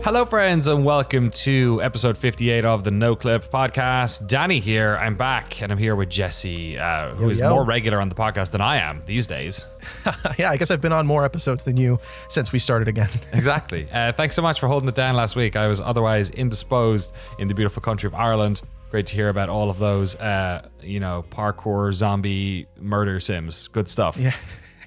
Hello, friends, and welcome to episode 58 of the Noclip podcast. Danny here. I'm back, and I'm here with Jesse, who is more regular on the podcast than I am these days. Yeah, I guess I've been on more episodes than you since we started again. Exactly. Thanks so much for holding it down last week. I was otherwise indisposed in the beautiful country of Ireland. Great to hear about all of those, parkour, zombie, murder sims. Good stuff. Yeah.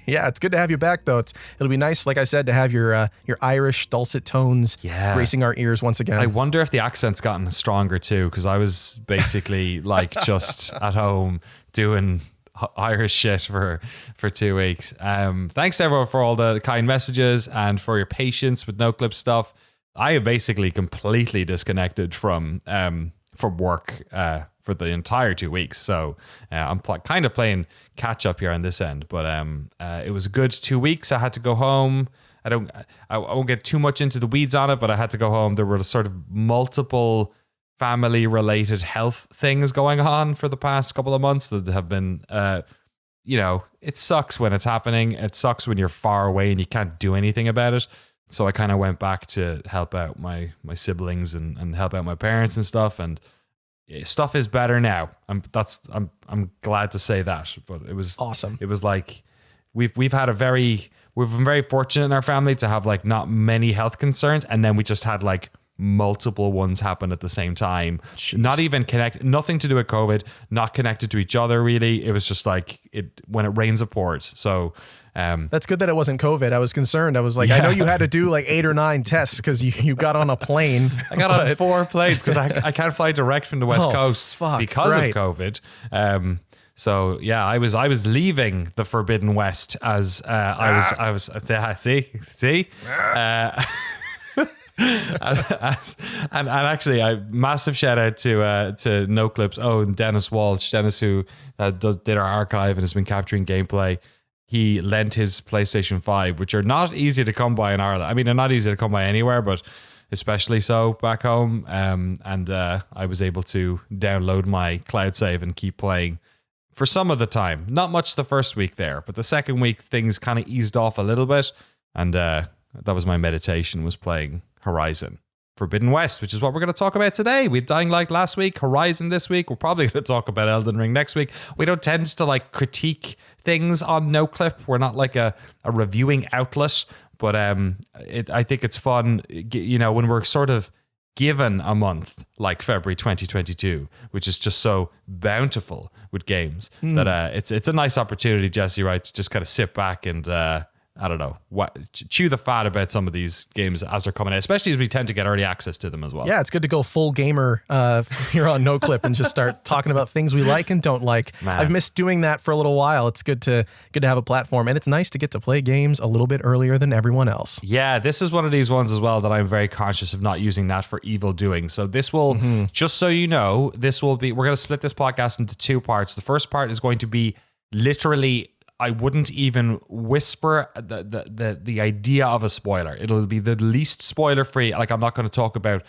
Yeah, it's good to have you back, though. It'll be nice, like I said, to have your Irish dulcet tones gracing our ears once again. I wonder if the accent's gotten stronger too, because I was basically just at home doing Irish shit for 2 weeks. Thanks everyone for all the kind messages and for your patience with Noclip stuff. I have basically completely disconnected from work for the entire 2 weeks, so I'm kind of playing catch up here on this end. But it was a good 2 weeks. I had to go home. I won't get too much into the weeds on it, but I had to go home. There were sort of multiple family related health things going on for the past couple of months that have been it sucks when it's happening. It sucks when you're far away and you can't do anything about it. So I kind of went back to help out my siblings and help out my parents and stuff, and stuff is better now. I'm glad to say that. But it was awesome. It was like we've been very fortunate in our family to have like not many health concerns, and then we just had like multiple ones happen at the same time. Jeez. Not even connected, nothing to do with COVID, not connected to each other really. It was just like when it rains it pours. So that's good that it wasn't COVID. I was concerned. I was like, I know you had to do like 8 or 9 tests because you got on a plane. I got on 4 planes because I can't fly direct from the West Coast because of COVID. So yeah, I was leaving the Forbidden West as I was see. And actually, I massive shout out to Noclip's own Dennis Walsh, who did our archive and has been capturing gameplay. He lent his PlayStation 5, which are not easy to come by in Ireland. I mean, they're not easy to come by anywhere, but especially so back home. And I was able to download my cloud save and keep playing for some of the time. Not much the first week there, but the second week things kind of eased off a little bit. And that was my meditation, was playing Horizon Forbidden West, which is what we're going to talk about today. We had Dying Light last week, Horizon this week. We're probably going to talk about Elden Ring next week. We don't tend to like critique things on Noclip. We're not like a reviewing outlet, but I think it's fun, when we're sort of given a month like February 2022, which is just so bountiful with games that it's a nice opportunity, Jesse, right, to just kind of sit back and I don't know, chew the fat about some of these games as they're coming out, especially as we tend to get early access to them as well. Yeah, it's good to go full gamer here on Noclip and just start talking about things we like and don't like. Man. I've missed doing that for a little while. It's good to have a platform, and it's nice to get to play games a little bit earlier than everyone else. Yeah, this is one of these ones as well that I'm very conscious of not using that for evil doing. So this will, just so you know, we're going to split this podcast into 2 parts. The first part is going to be literally, I wouldn't even whisper the idea of a spoiler. It'll be the least spoiler free. Like, I'm not going to talk about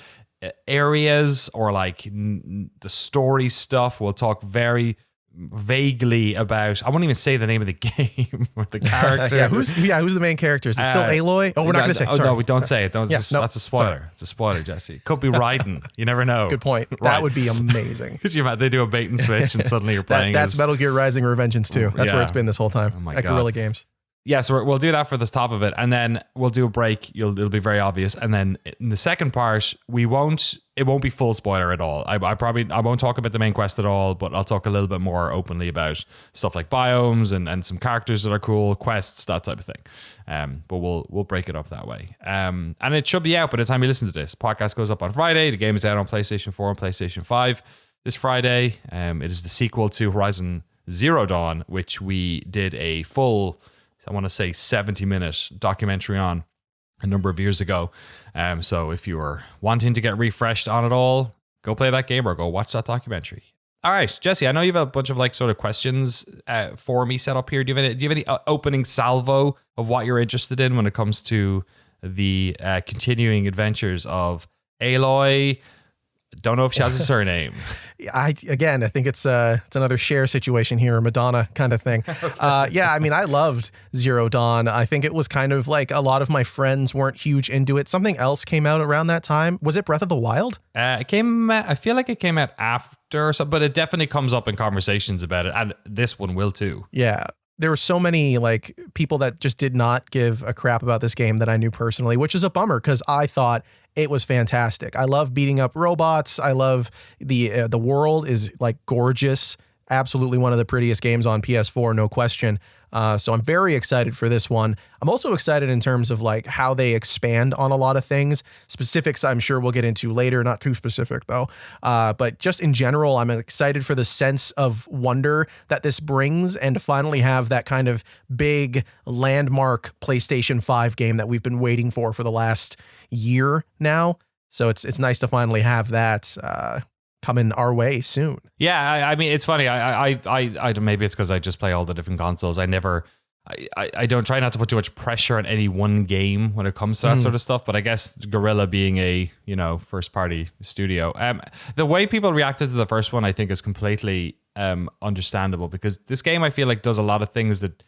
areas or like the story stuff. We'll talk very vaguely about, I won't even say the name of the game or the character. Who's the main character? Is it still Aloy? Oh, we're not going to say. Oh, no, we don't say it. That's a spoiler. Sorry. It's a spoiler, Jesse. It could be Raiden. You never know. Good point. Right. That would be amazing. They do a bait and switch and suddenly you're playing. That's Metal Gear Rising: Revengeance 2. That's where it's been this whole time. Oh my God. Guerrilla Games. Yeah, so we'll do that for the top of it, and then we'll do a break. It'll be very obvious, and then in the second part, it won't be full spoiler at all. I won't talk about the main quest at all, but I'll talk a little bit more openly about stuff like biomes and some characters that are cool, quests, that type of thing. But we'll break it up that way. And it should be out by the time you listen to this. Podcast goes up on Friday. The game is out on PlayStation 4 and PlayStation 5 this Friday. It is the sequel to Horizon Zero Dawn, which we did a full, I want to say 70-minute documentary on a number of years ago. So if you were wanting to get refreshed on it all, go play that game or go watch that documentary. All right, Jesse, I know you have a bunch of like sort of questions for me set up here. Do you have any opening salvo of what you're interested in when it comes to the continuing adventures of Aloy? Don't know if she has a surname. I think it's another Cher situation here, Madonna kind of thing. Yeah, I mean, I loved Zero Dawn. I think it was kind of like a lot of my friends weren't huge into it. Something else came out around that time. Was it Breath of the Wild? I feel like it came out after, but it definitely comes up in conversations about it, and this one will too. Yeah. There were so many like people that just did not give a crap about this game that I knew personally, which is a bummer because I thought it was fantastic. I love beating up robots. I love the world is like gorgeous. Absolutely one of the prettiest games on PS4, no question. So I'm very excited for this one. I'm also excited in terms of like how they expand on a lot of things. Specifics I'm sure we'll get into later, not too specific though. But just in general, I'm excited for the sense of wonder that this brings and to finally have that kind of big landmark PlayStation 5 game that we've been waiting for the last year now. So it's nice to finally have that coming our way soon. Yeah, I mean, it's funny. I maybe it's because I just play all the different consoles. I don't try not to put too much pressure on any one game when it comes to that sort of stuff. But I guess Guerrilla being a first party studio, the way people reacted to the first one, I think, is completely understandable because this game I feel like does a lot of things that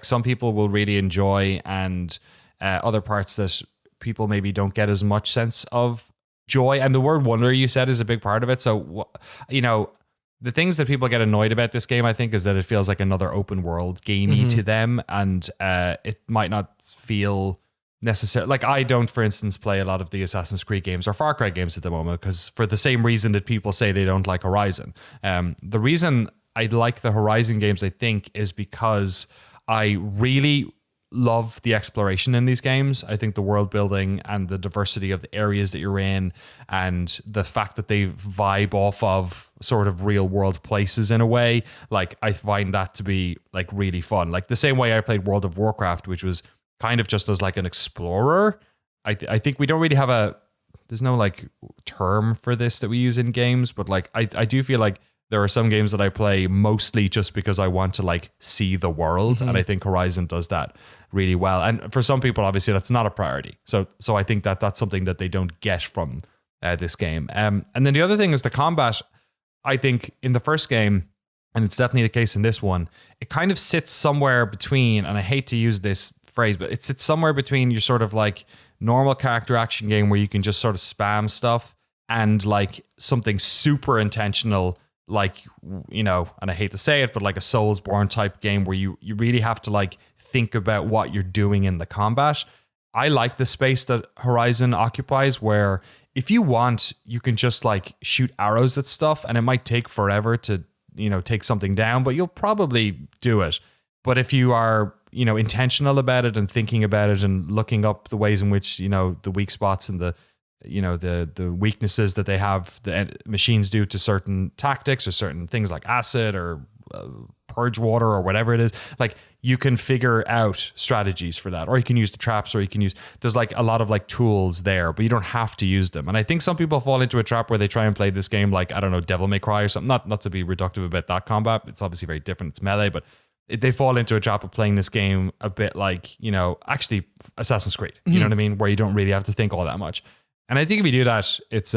some people will really enjoy, and other parts that people maybe don't get as much sense of joy. And the word wonder you said is a big part of it. So, the things that people get annoyed about this game, I think, is that it feels like another open world gamey to them. And it might not feel necessary. Like I don't, for instance, play a lot of the Assassin's Creed games or Far Cry games at the moment because for the same reason that people say they don't like Horizon. The reason I like the Horizon games, I think, is because I really love the exploration in these games. I think the world building and the diversity of the areas that you're in and the fact that they vibe off of sort of real world places in a way, like I find that to be like really fun. Like the same way I played World of Warcraft, which was kind of just as like an explorer. I think we don't really have there's no like term for this that we use in games, but like I do feel like there are some games that I play mostly just because I want to like see the world. And I think Horizon does that really well. And for some people, obviously that's not a priority. So I think that that's something that they don't get from this game. And then the other thing is the combat. I think in the first game, and it's definitely the case in this one, it kind of sits somewhere between, and I hate to use this phrase, but it sits somewhere between your sort of like normal character action game where you can just sort of spam stuff and like something super intentional, like, and I hate to say it, but like a Soulsborne type game where you really have to like think about what you're doing in the combat. I like the space that Horizon occupies where if you want, you can just like shoot arrows at stuff and it might take forever to, take something down, but you'll probably do it. But if you are, intentional about it and thinking about it and looking up the ways in which, the weak spots and the weaknesses that they have, the machines do to certain tactics or certain things like acid or purge water or whatever it is, like you can figure out strategies for that, or you can use the traps, or there's like a lot of like tools there, but you don't have to use them. And I think some people fall into a trap where they try and play this game like, I don't know, Devil May Cry or something, not to be reductive about that combat. It's obviously very different. It's melee, but they fall into a trap of playing this game a bit like, actually Assassin's Creed, you know what I mean? Where you don't really have to think all that much. And I think if you do that, it's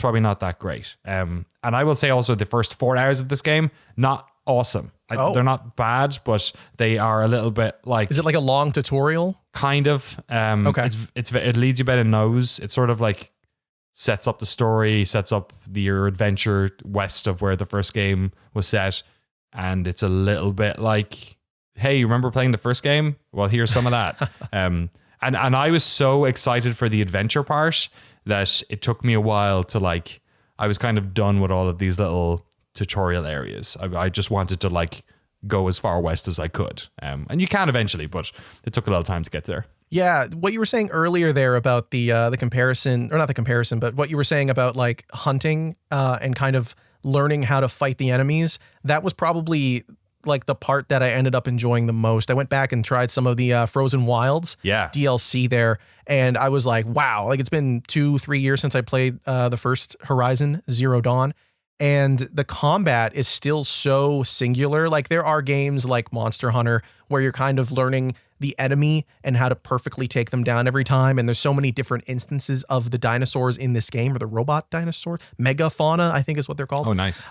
probably not that great. And I will say also the first 4 hours of this game, not awesome. They're not bad, but they are a little bit like... Is it like a long tutorial? Kind of. Okay. It leads you by the nose. It sort of like sets up the story, sets up your adventure west of where the first game was set. And it's a little bit like, hey, you remember playing the first game? Well, here's some of that. And I was so excited for the adventure part that it took me a while to like, I was kind of done with all of these little tutorial areas. I just wanted to like go as far west as I could. And you can eventually, but it took a little time to get there. Yeah. What you were saying earlier there about the comparison, or not the comparison, but what you were saying about like hunting and kind of learning how to fight the enemies, that was probably like the part that I ended up enjoying the most. I went back and tried some of the Frozen Wilds DLC there, and I was like, wow, like it's been 2-3 years since I played the first Horizon Zero Dawn, and the combat is still so singular. Like there are games like Monster Hunter where you're kind of learning the enemy and how to perfectly take them down every time. And there's so many different instances of the dinosaurs in this game, or the robot dinosaurs, megafauna, I think is what they're called. Oh, nice.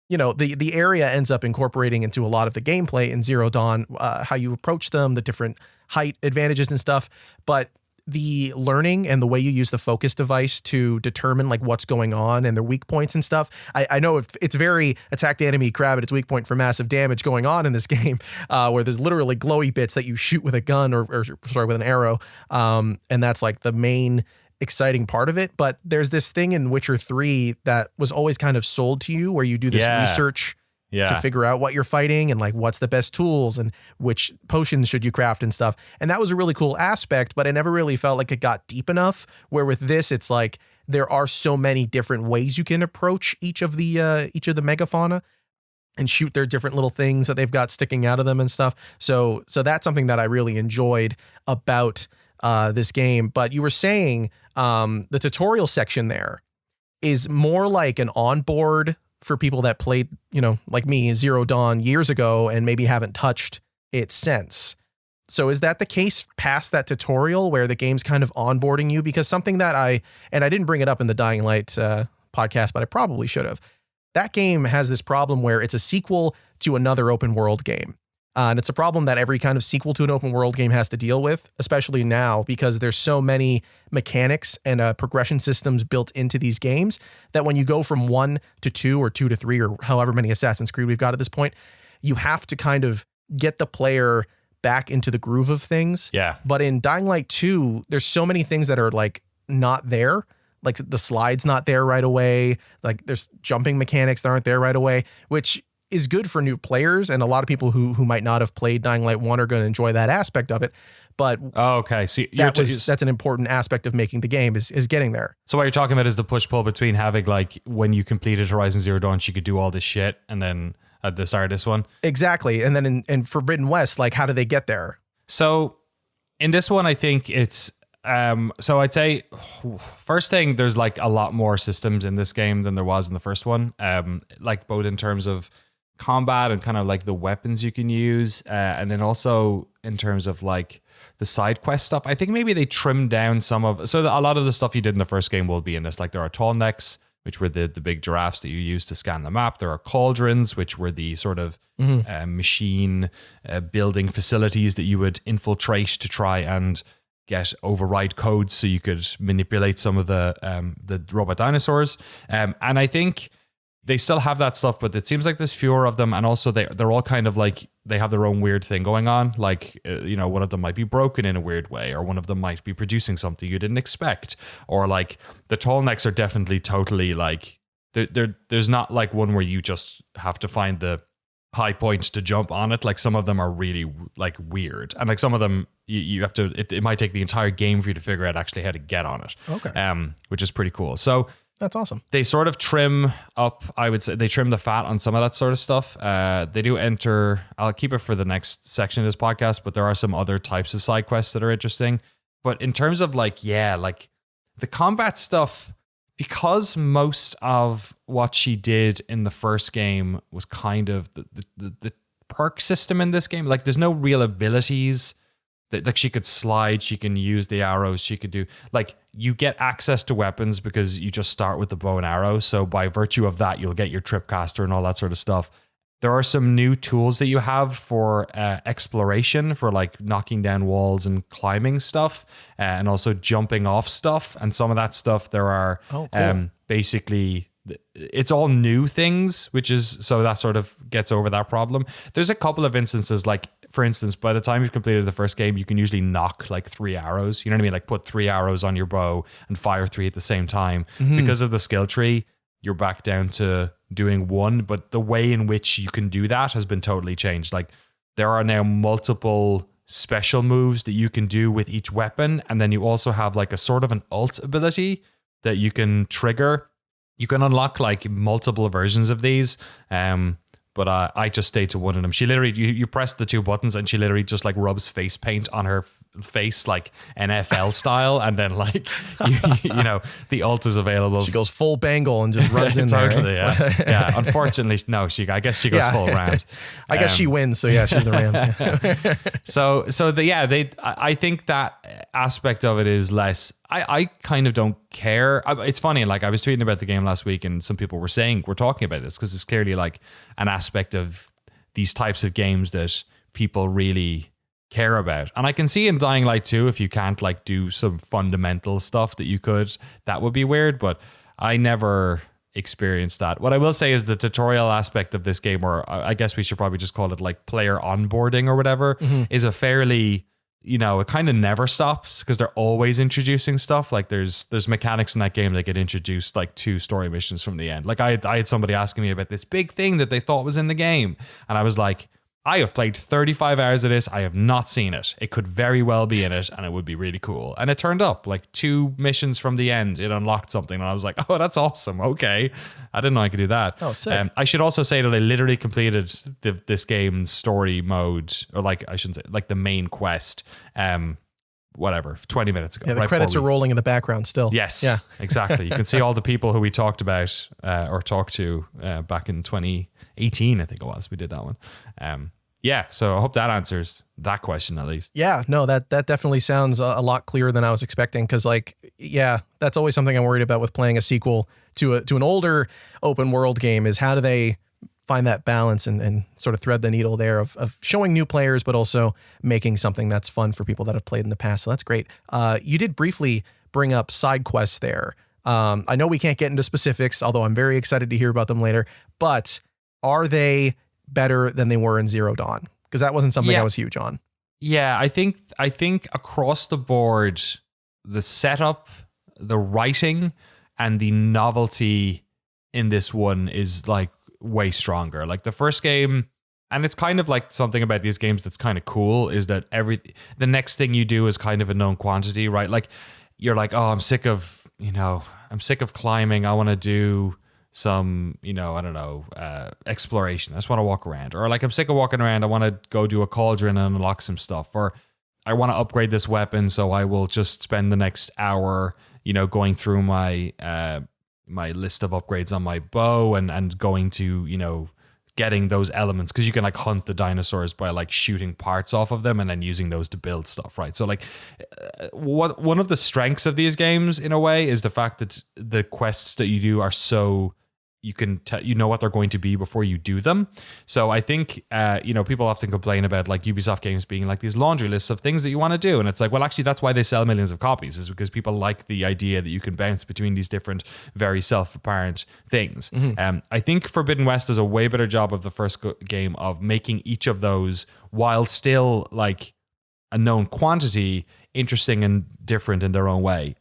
You know, the area ends up incorporating into a lot of the gameplay in Zero Dawn, how you approach them, the different height advantages and stuff. But the learning and the way you use the focus device to determine like what's going on and their weak points and stuff. I know it's very attack the enemy crab at its weak point for massive damage going on in this game, where there's literally glowy bits that you shoot with a gun or sorry, with an arrow. And that's like the main exciting part of it. But there's this thing in Witcher 3 that was always kind of sold to you where you do this research to figure out what you're fighting and like what's the best tools and which potions should you craft and stuff. And that was a really cool aspect, but I never really felt like it got deep enough, where with this, it's like there are so many different ways you can approach each of the megafauna and shoot their different little things that they've got sticking out of them and stuff. So that's something that I really enjoyed about this game. But you were saying the tutorial section there is more like an onboard for people that played, you know, like me, Zero Dawn years ago and maybe haven't touched it since. So is that the case past that tutorial where the game's kind of onboarding you? Because something that I didn't bring it up in the Dying Light podcast, but I probably should have. That game has this problem where it's a sequel to another open world game. And it's a problem that every kind of sequel to an open world game has to deal with, especially now, because there's so many mechanics and progression systems built into these games that when you go from 1 to 2 or 2 to 3 or however many Assassin's Creed we've got at this point, you have to kind of get the player back into the groove of things. Yeah. But in Dying Light 2, there's so many things that are like not there. Like the slide's not there right away. Like there's jumping mechanics that aren't there right away, which is good for new players, and a lot of people who might not have played Dying Light 1 are going to enjoy that aspect of it. But okay, so that's an important aspect of making the game is getting there. So what you're talking about is the push-pull between having, like, when you completed Horizon Zero Dawn, she could do all this shit, and then at the start of this one. Exactly, and then in Forbidden West, like, how do they get there? So in this one, I think it's so I'd say first thing, there's like a lot more systems in this game than there was in the first one, like both in terms of combat and kind of like the weapons you can use, and then also in terms of like the side quest stuff. I think maybe they trimmed down some of, a lot of the stuff you did in the first game will be in this. Like there are tall necks, which were the big giraffes that you used to scan the map. There are cauldrons, which were the sort of machine building facilities that you would infiltrate to try and get override codes so you could manipulate some of the robot dinosaurs. And I think they still have that stuff, but it seems like there's fewer of them, and also they're all kind of like they have their own weird thing going on. Like one of them might be broken in a weird way, or one of them might be producing something you didn't expect, or like the tall necks are definitely totally like there's not like one where you just have to find the high points to jump on it. Like some of them are really like weird, and like some of them you have to. It might take the entire game for you to figure out actually how to get on it. Okay, which is pretty cool. So. That's awesome. They sort of trim up, I would say, they trim the fat on some of that sort of stuff. They do enter, I'll keep it for the next section of this podcast, but there are some other types of side quests that are interesting. But in terms of like the combat stuff, because most of what she did in the first game was kind of the perk system in this game. Like there's no real abilities. Like she could slide, she can use the arrows, she could do, like, you get access to weapons because you just start with the bow and arrow. So by virtue of that, you'll get your tripcaster and all that sort of stuff. There are some new tools that you have for exploration, for like knocking down walls and climbing stuff, and also jumping off stuff. And some of that stuff there are basically, it's all new things, which is, so that sort of gets over that problem. There's a couple of instances, like, for instance, by the time you've completed the first game, you can usually knock like 3 arrows. You know what I mean? Like put 3 arrows on your bow and fire 3 at the same time. Mm-hmm. Because of the skill tree, you're back down to doing 1. But the way in which you can do that has been totally changed. Like there are now multiple special moves that you can do with each weapon. And then you also have like a sort of an ult ability that you can trigger. You can unlock like multiple versions of these. But I just stayed to one of them. She literally, you press the two buttons and she literally just like rubs face paint on her face, like NFL style. And then like, you know, the ult is available. She goes full bangle and just runs in there. Totally, Right? yeah. Unfortunately, no, I guess she goes full round. I guess she wins. So yeah, she's the Rams. I think that aspect of it is less. I kind of don't care. It's funny, like I was tweeting about the game last week and some people were saying, we're talking about this because it's clearly like an aspect of these types of games that people really care about. And I can see in Dying Light 2, if you can't like do some fundamental stuff that you could, that would be weird, but I never experienced that. What I will say is the tutorial aspect of this game, or I guess we should probably just call it like player onboarding or whatever, is a fairly, you know, it kind of never stops because they're always introducing stuff. Like there's mechanics in that game that get introduced like 2 story missions from the end. Like I had somebody asking me about this big thing that they thought was in the game. And I was like, I have played 35 hours of this. I have not seen it. It could very well be in it and it would be really cool. And it turned up like 2 missions from the end. It unlocked something and I was like, oh, that's awesome. Okay. I didn't know I could do that. Oh, sick. I should also say that I literally completed this game's story mode, or like, I shouldn't say, like the main quest, 20 minutes ago. Yeah, the credits are rolling in the background still. Yes, yeah, exactly. You can see all the people who we talked about or talked to back in 2018, I think it was. We did that one. Yeah, so I hope that answers that question at least. Yeah, no, that definitely sounds a lot clearer than I was expecting. Because like, yeah, that's always something I'm worried about with playing a sequel to an older open world game, is how do they find that balance and sort of thread the needle there of showing new players, but also making something that's fun for people that have played in the past. So that's great. You did briefly bring up side quests there. I know we can't get into specifics, although I'm very excited to hear about them later, but are they better than they were in Zero Dawn? Because that wasn't something I was huge on. Yeah, I think across the board, the setup, the writing, and the novelty in this one is like way stronger. Like the first game, and it's kind of like something about these games that's kind of cool, is that the next thing you do is kind of a known quantity, right? Like you're like, oh, I'm sick of climbing. I want to do some, exploration. I just want to walk around. Or like, I'm sick of walking around. I want to go do a cauldron and unlock some stuff. Or I want to upgrade this weapon, so I will just spend the next hour, going through my my list of upgrades on my bow and going to, getting those elements, because you can like hunt the dinosaurs by like shooting parts off of them and then using those to build stuff, right? So like one of the strengths of these games in a way is the fact that the quests that you do are so you can know what they're going to be before you do them. So I think people often complain about like Ubisoft games being like these laundry lists of things that you want to do, and it's like, well, actually that's why they sell millions of copies, is because people like the idea that you can bounce between these different very self-apparent things. I think Forbidden West does a way better job of the first game of making each of those, while still like a known quantity, interesting and different in their own way.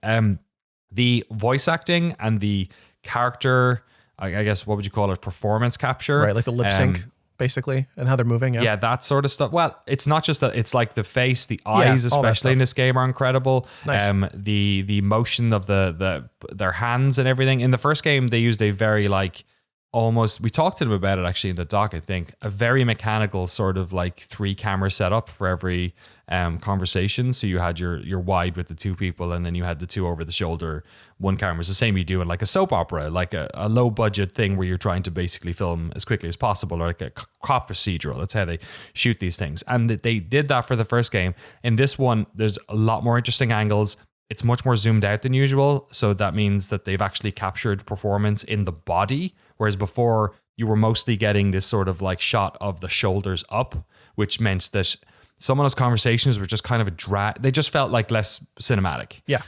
The voice acting and the character, I guess, what would you call it? Performance capture. Right, like the lip sync, basically, and how they're moving. Yeah, that sort of stuff. Well, it's not just that. It's like the face, the eyes, especially in this game, are incredible. Nice. The motion of their hands and everything. In the first game, they used a very like almost, we talked to them about it actually in the doc, I think, a very mechanical sort of like 3 camera setup for every conversation. So you had your wide with the 2 people, and then you had the 2 over the shoulder 1 camera. It's the same you do in like a soap opera, like a low budget thing where you're trying to basically film as quickly as possible, or like a cop procedural. That's how they shoot these things. And they did that for the first game. In this one, there's a lot more interesting angles. It's much more zoomed out than usual. So that means that they've actually captured performance in the body, whereas before you were mostly getting this sort of like shot of the shoulders up, which meant that some of those conversations were just kind of a drag. They just felt like less cinematic. Yeah.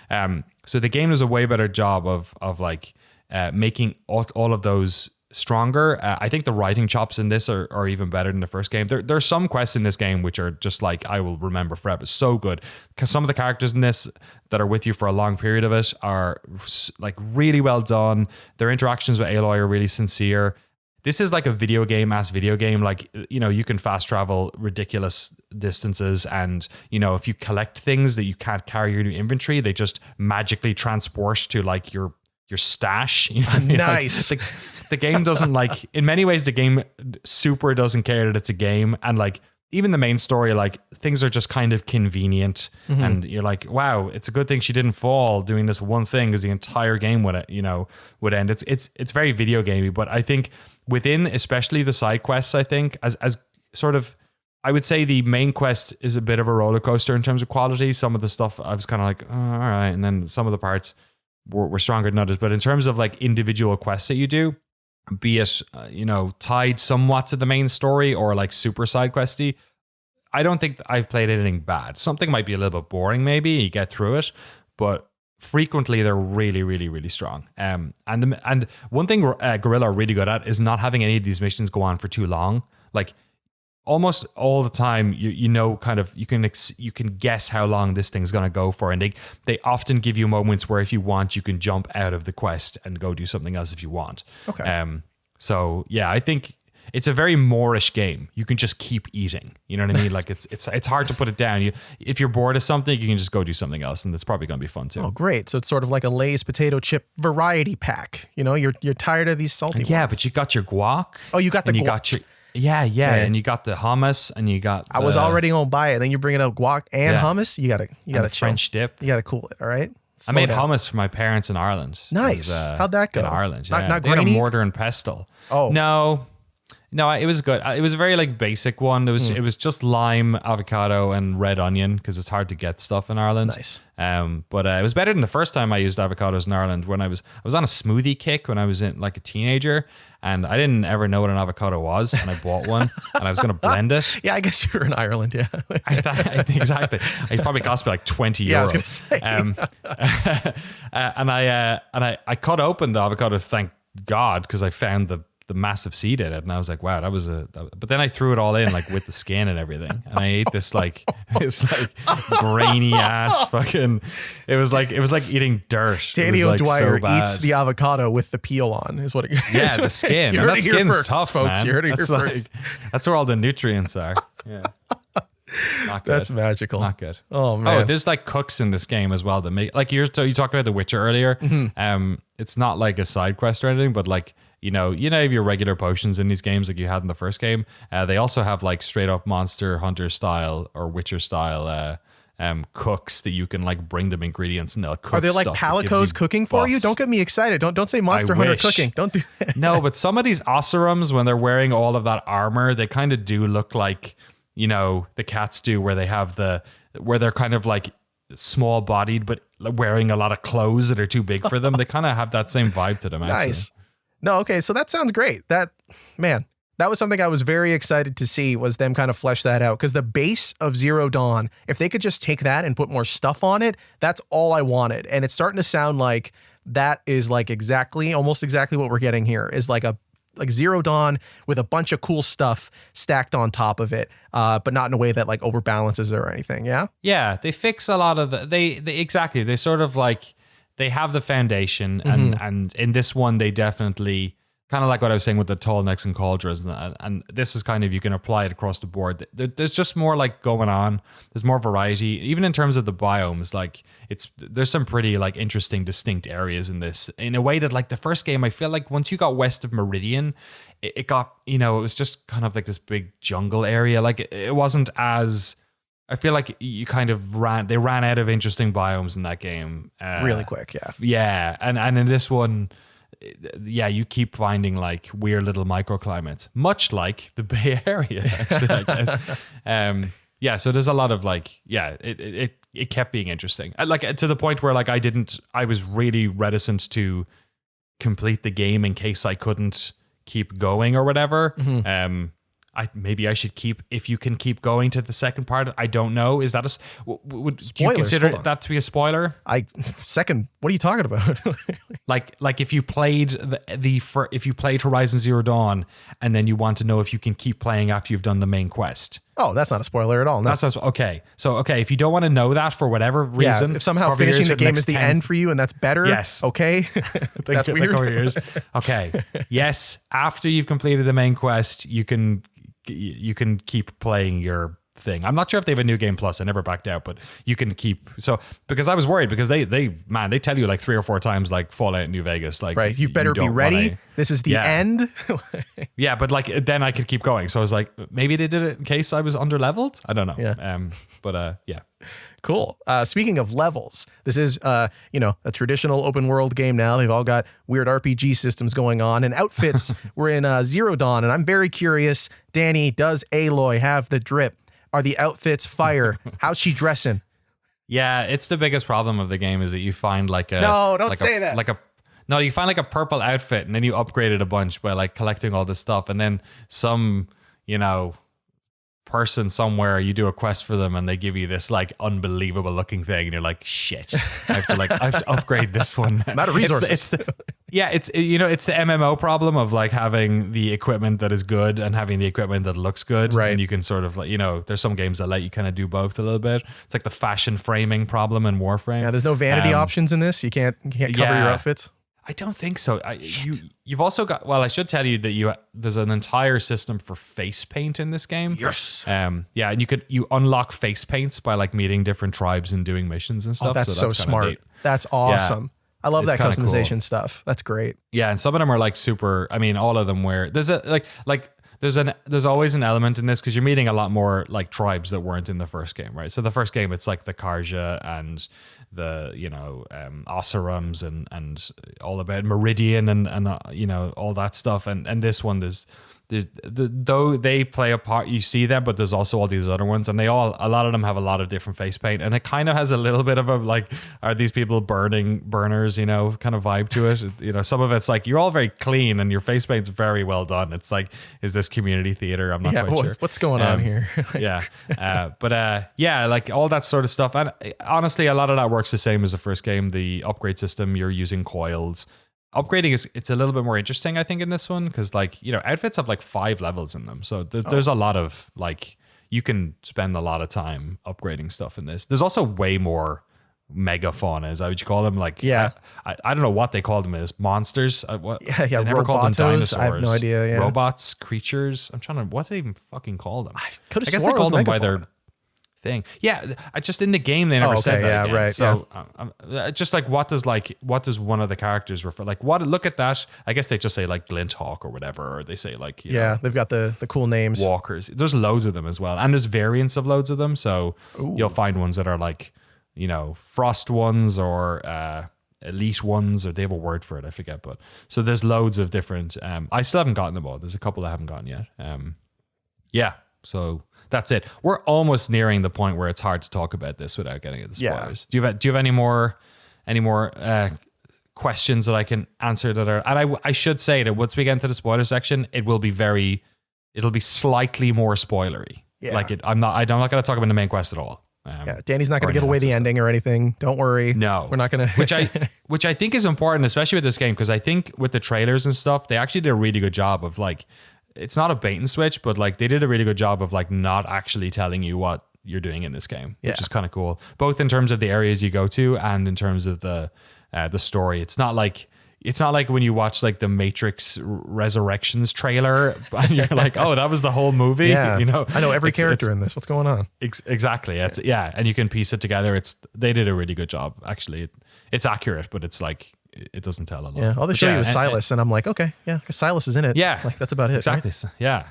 So the game does a way better job of like making all of those stronger. I think the writing chops in this are even better than the first game. There's some quests in this game which are just like, I will remember forever. It's so good. Because some of the characters in this that are with you for a long period of it are like really well done. Their interactions with Aloy are really sincere. This is like a video game. Like, you can fast travel ridiculous distances, and, if you collect things that you can't carry in your inventory, they just magically transport to like your stash. Nice. the game doesn't like, in many ways, the game super doesn't care that it's a game. And like, even the main story, like things are just kind of convenient. And you're like, wow, it's a good thing she didn't fall doing this one thing, because the entire game would end. It's very video gamey, but I think within, especially the side quests, I think as sort of, I would say the main quest is a bit of a roller coaster in terms of quality. Some of the stuff I was kind of like, oh, all right. And then some of the parts were stronger than others. But in terms of like individual quests that you do, be it, tied somewhat to the main story or like super side questy, I don't think I've played anything bad. Something might be a little bit boring, maybe you get through it, but frequently they're really, really, really strong. And one thing Guerrilla are really good at is not having any of these missions go on for too long. Like almost all the time, you can guess how long this thing's going to go for, and they often give you moments where if you want, you can jump out of the quest and go do something else if you want. Okay. So yeah, I think it's a very Moorish game. You can just keep eating. You know what I mean? Like it's hard to put it down. If you're bored of something, you can just go do something else, and it's probably going to be fun too. Oh, great! So it's sort of like a Lay's potato chip variety pack. You're tired of these salty ones. Yeah, but you got your guac. Oh, you got the guac. You got your and you got the hummus, and you got. I was already gonna buy it. Then you bring it out guac and hummus. You gotta French dip. You gotta cool it. All right. I made hummus for my parents in Ireland. Nice. How'd that go? In Ireland, yeah. Not they had a grainy? mortar and pestle. Oh no, it was good. It was a very like basic one. It was just lime, avocado, and red onion, because it's hard to get stuff in Ireland. Nice. But it was better than the first time I used avocados in Ireland, when I was on a smoothie kick when I was in like a teenager, and I didn't ever know what an avocado was, and I bought one and I was going to blend it. Yeah, I guess you were in Ireland. Yeah, I thought exactly. It probably cost me like 20 euros. Yeah, I was going to say. And I cut open the avocado, thank God, because I found the massive seed in it, and I was like, wow, that was but then I threw it all in like with the skin and everything, and I ate this grainy ass fucking, it was like eating dirt. Danny like O'Dwyer so eats the avocado with the peel on, is what it is. Yeah, the skin. And that skin's first, tough, folks. man. You heard it here first. That's where all the nutrients are. Yeah. Not good. That's magical. Not good. Oh man. Oh, there's like cooks in this game as well that make, like you talked about The Witcher earlier. It's not like a side quest or anything, but like, you have your regular potions in these games like you had in the first game. They also have like straight up Monster Hunter style or Witcher style cooks that you can like bring them ingredients, and they'll cook. Are they like stuff Palicos cooking for you? Don't get me excited. Don't say Monster Hunter cooking. Don't do that. No, but some of these Osirums, when they're wearing all of that armor, they kind of do look like, the cats do, where they're kind of like small bodied but wearing a lot of clothes that are too big for them. They kind of have that same vibe to them. Actually. Nice. No, okay, so that sounds great. That was something I was very excited to see, was them kind of flesh that out, because the base of Zero Dawn, if they could just take that and put more stuff on it, that's all I wanted. And it's starting to sound like that is like almost exactly what we're getting here, is like Zero Dawn with a bunch of cool stuff stacked on top of it, but not in a way that like overbalances it or anything. Yeah, they fix a lot of they sort of like, they have the foundation, and in this one they definitely, kind of like what I was saying with the tall necks and cauldrons, and this is kind of, you can apply it across the board. There's just more like going on. There's more variety, even in terms of the biomes. Like there's some pretty like interesting, distinct areas in this, in a way that like the first game, I feel like once you got west of Meridian, it got, it was just kind of like this big jungle area. Like it wasn't as, I feel like you kind of ran out of interesting biomes in that game. Really quick, yeah. Yeah, and in this one, yeah, you keep finding like weird little microclimates, much like the Bay Area, actually, I guess. Yeah, so there's a lot of like, yeah, it kept being interesting. Like to the point where like I was really reticent to complete the game in case I couldn't keep going or whatever. Maybe I should keep, if you can keep going to the second part. I don't know. Is that would you consider that to be a spoiler? What are you talking about? like if you played if you played Horizon Zero Dawn and then you want to know if you can keep playing after you've done the main quest. Oh, that's not a spoiler at all. No. That's okay. So if you don't want to know that for whatever reason, if somehow finishing the game is the end for you and that's better, yes, okay, that's weird. Okay, yes, after you've completed the main quest, you can keep playing your thing. I'm not sure if they have a New Game Plus. I never backed out, but you can keep. So because I was worried because they tell you like 3 or 4 times like Fallout New Vegas. Like, right. You better be ready. This is the end. Yeah, but like then I could keep going. So I was like, maybe they did it in case I was underleveled. I don't know. Yeah. But yeah. Cool. Speaking of levels, this is, a traditional open world game now. They've all got weird RPG systems going on and outfits. We're in Zero Dawn, and I'm very curious. Danny, does Aloy have the drip? Are the outfits fire? How's she dressing? Yeah, it's the biggest problem of the game is that you find like a... No, don't like say that. No, you find like a purple outfit and then you upgrade it a bunch by like collecting all this stuff. And then some, person somewhere, you do a quest for them and they give you this like unbelievable looking thing and you're like, shit, I have to upgrade this one. I'm out of resources. It's the MMO problem of like having the equipment that is good and having the equipment that looks good. Right. And you can sort of like, there's some games that let you kind of do both a little bit. It's like the fashion framing problem in Warframe. Yeah, there's no vanity options in this. You can't cover your outfits. I don't think so. You've also got. Well, I should tell you that there's an entire system for face paint in this game. Yes. And you unlock face paints by like meeting different tribes and doing missions and stuff. Oh, that's so smart. Neat. That's awesome. Yeah. I love that customization stuff. That's great. Yeah, and some of them are like super. I mean, all of them where there's a like. There's always an element in this because you're meeting a lot more like tribes that weren't in the first game, right? So the first game it's like the Karja and the Osirums and all about Meridian and all that stuff, and this one there's though they play a part, you see them, but there's also all these other ones, and a lot of them have a lot of different face paint, and it kind of has a little bit of a like, are these people burners, kind of vibe to it. Some of it's like you're all very clean and your face paint's very well done. It's like, is this community theater? I'm not quite sure what's going on here. Like all that sort of stuff, and honestly a lot of that works the same as the first game. The upgrade system, you're using coils. Upgrading it's a little bit more interesting, I think, in this one because outfits have like 5 levels in them, so there's a lot of like, you can spend a lot of time upgrading stuff in this. There's also way more megafauna, is that what you call them? Like, I don't know what they call them as monsters. They never called them dinosaurs. I have no idea. Yeah. Robots, creatures. I'm trying to, what do they even fucking call them? I guess they called them by their thing. Yeah, just in the game they never said that. Yeah, again. right. So just like what does one of the characters refer? Like what? Look at that. I guess they just say like Glint Hawk or whatever, or they say like they've got the cool names. Walkers. There's loads of them as well, and there's variants of loads of them. So you'll find ones that are like frost ones or elite ones, or they have a word for it. I forget, but so there's loads of different. I still haven't gotten them all. There's a couple I haven't gotten yet. So. That's it. We're almost nearing the point where it's hard to talk about this without getting into spoilers. Do you have any more questions that I can answer that are? And I should say that once we get into the spoiler section, it'll be slightly more spoilery. Yeah. Like I'm not going to talk about the main quest at all. Danny's not going to give away the ending or anything. Don't worry. No, we're not going to. Which I think is important, especially with this game, because I think with the trailers and stuff, they actually did a really good job of like. It's not a bait and switch, but like they did a really good job of like not actually telling you what you're doing in this game, which is kind of cool. Both in terms of the areas you go to and in terms of the story. It's not like when you watch like the Matrix Resurrections trailer and you're like, oh, that was the whole movie. Yeah, I know every character in this. What's going on? Exactly. And you can piece it together. They did a really good job. Actually, it's accurate, but it's like. It doesn't tell a lot. Yeah, all they show you is Silas, and I'm like, okay, yeah, because Silas is in it. Yeah, like that's about it. Exactly. Right? Yeah,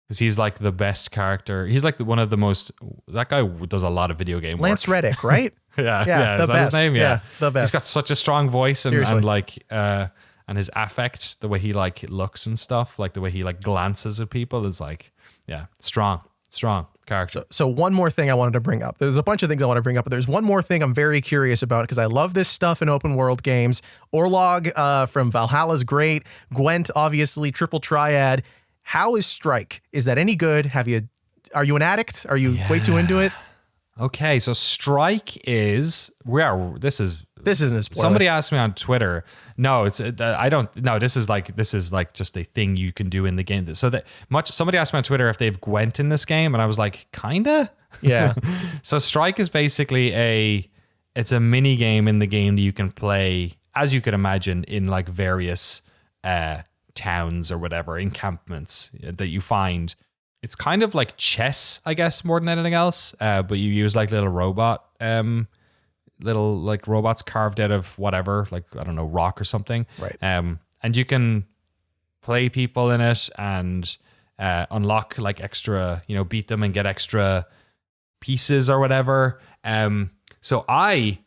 because he's like the best character. He's like one of the most. That guy does a lot of video game. Lance work. Reddick, right? yeah, the is that best. His name? Yeah, the best. He's got such a strong voice and like and his affect, the way he like looks and stuff, like the way he like glances at people is like, strong character. So one more thing I wanted to bring up. There's a bunch of things I want to bring up, but there's one more thing I'm very curious about because I love this stuff in open world games. Orlog from Valhalla's great. Gwent, obviously, triple triad. How is Strike? Is that any good? Are you an addict? Are you way too into it? Okay, so Strike is this isn't a spoiler. Somebody asked me on Twitter. No, I don't. No, this is like just a thing you can do in the game. Somebody asked me on Twitter if they have Gwent in this game, and I was like, kinda. Yeah. So Strike is basically it's a mini game in the game that you can play, as you could imagine, in like various towns or whatever encampments that you find. it's kind of like chess, I guess, more than anything else. But you use like little robots carved out of whatever, like, I don't know, rock or something. Right. And you can play people in it and unlock like extra, beat them and get extra pieces or whatever. So I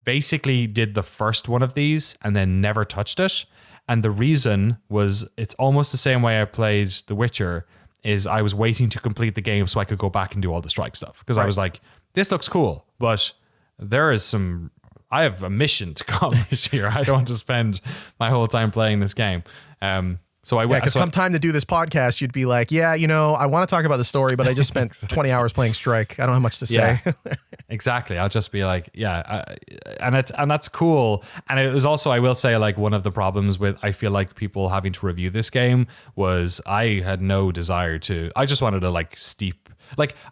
basically did the first one of these and then never touched it. And the reason was, it's almost the same way I played The Witcher, is I was waiting to complete the game so I could go back and do all the strike stuff. Because I was like, this looks cool, but I have a mission to accomplish here. I don't want to spend my whole time playing this game. So I went. Because come time to do this podcast, you'd be like, yeah, I want to talk about the story, but I just spent 20 hours playing Strike. I don't have much to say. Exactly. I'll just be like, and that's cool. And it was also, I will say, like, one of the problems with, I feel like, people having to review this game was I had no desire to. I just wanted to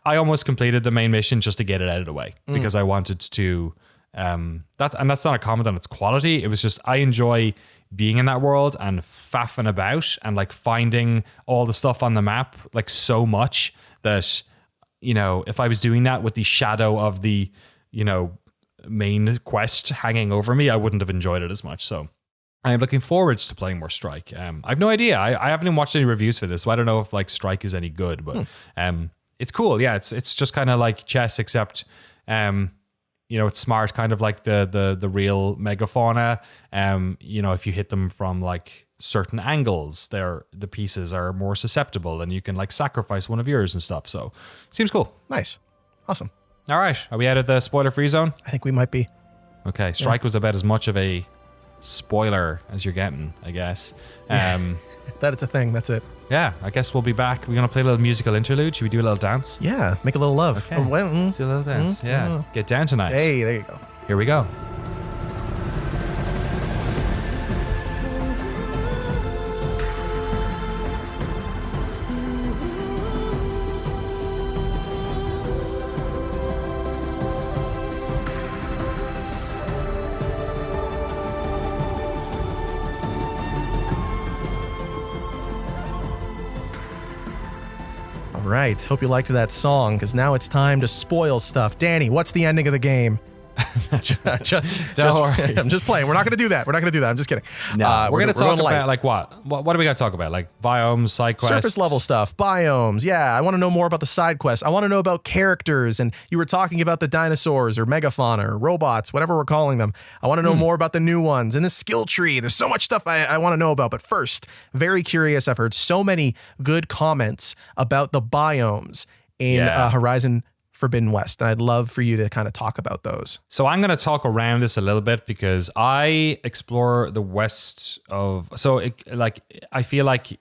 I almost completed the main mission just to get it out of the way because I wanted to. That's not a comment on its quality. It was just, I enjoy being in that world and faffing about and like finding all the stuff on the map like so much that, if I was doing that with the shadow of the, main quest hanging over me, I wouldn't have enjoyed it as much. So I am looking forward to playing more Strike. I have no idea. I haven't even watched any reviews for this, so I don't know if like Strike is any good, but it's cool. Yeah, it's just kind of like chess, except it's smart, kind of like the real megafauna. If you hit them from like certain angles, the pieces are more susceptible, and you can like sacrifice one of yours and stuff. So seems cool. Nice. Awesome. All right. Are we out of the spoiler-free zone? I think we might be. Okay. Strike was about as much of a spoiler as you're getting, I guess. That it's a thing. That's it. Yeah, I guess we'll be back. We're going to play a little musical interlude. Should we do a little dance? Yeah, make a little love. Okay. Let's do a little dance. Yeah. Get down tonight. Hey, there you go. Here we go. Right. Hope you liked that song, because now it's time to spoil stuff. Danny, what's the ending of the game? Don't worry. I'm just playing. We're not going to do that. I'm just kidding. No, we're going to talk about like what do we got to talk about? Like biomes, side quests, surface level stuff, biomes. Yeah, I want to know more about the side quests. I want to know about characters. And you were talking about the dinosaurs or megafauna or robots, whatever we're calling them. I want to know more about the new ones and the skill tree. There's so much stuff I want to know about. But first, very curious. I've heard so many good comments about the biomes in Horizon Forbidden West, and I'd love for you to kind of talk about those. So I'm going to talk around this a little bit because I explore the west of. I feel like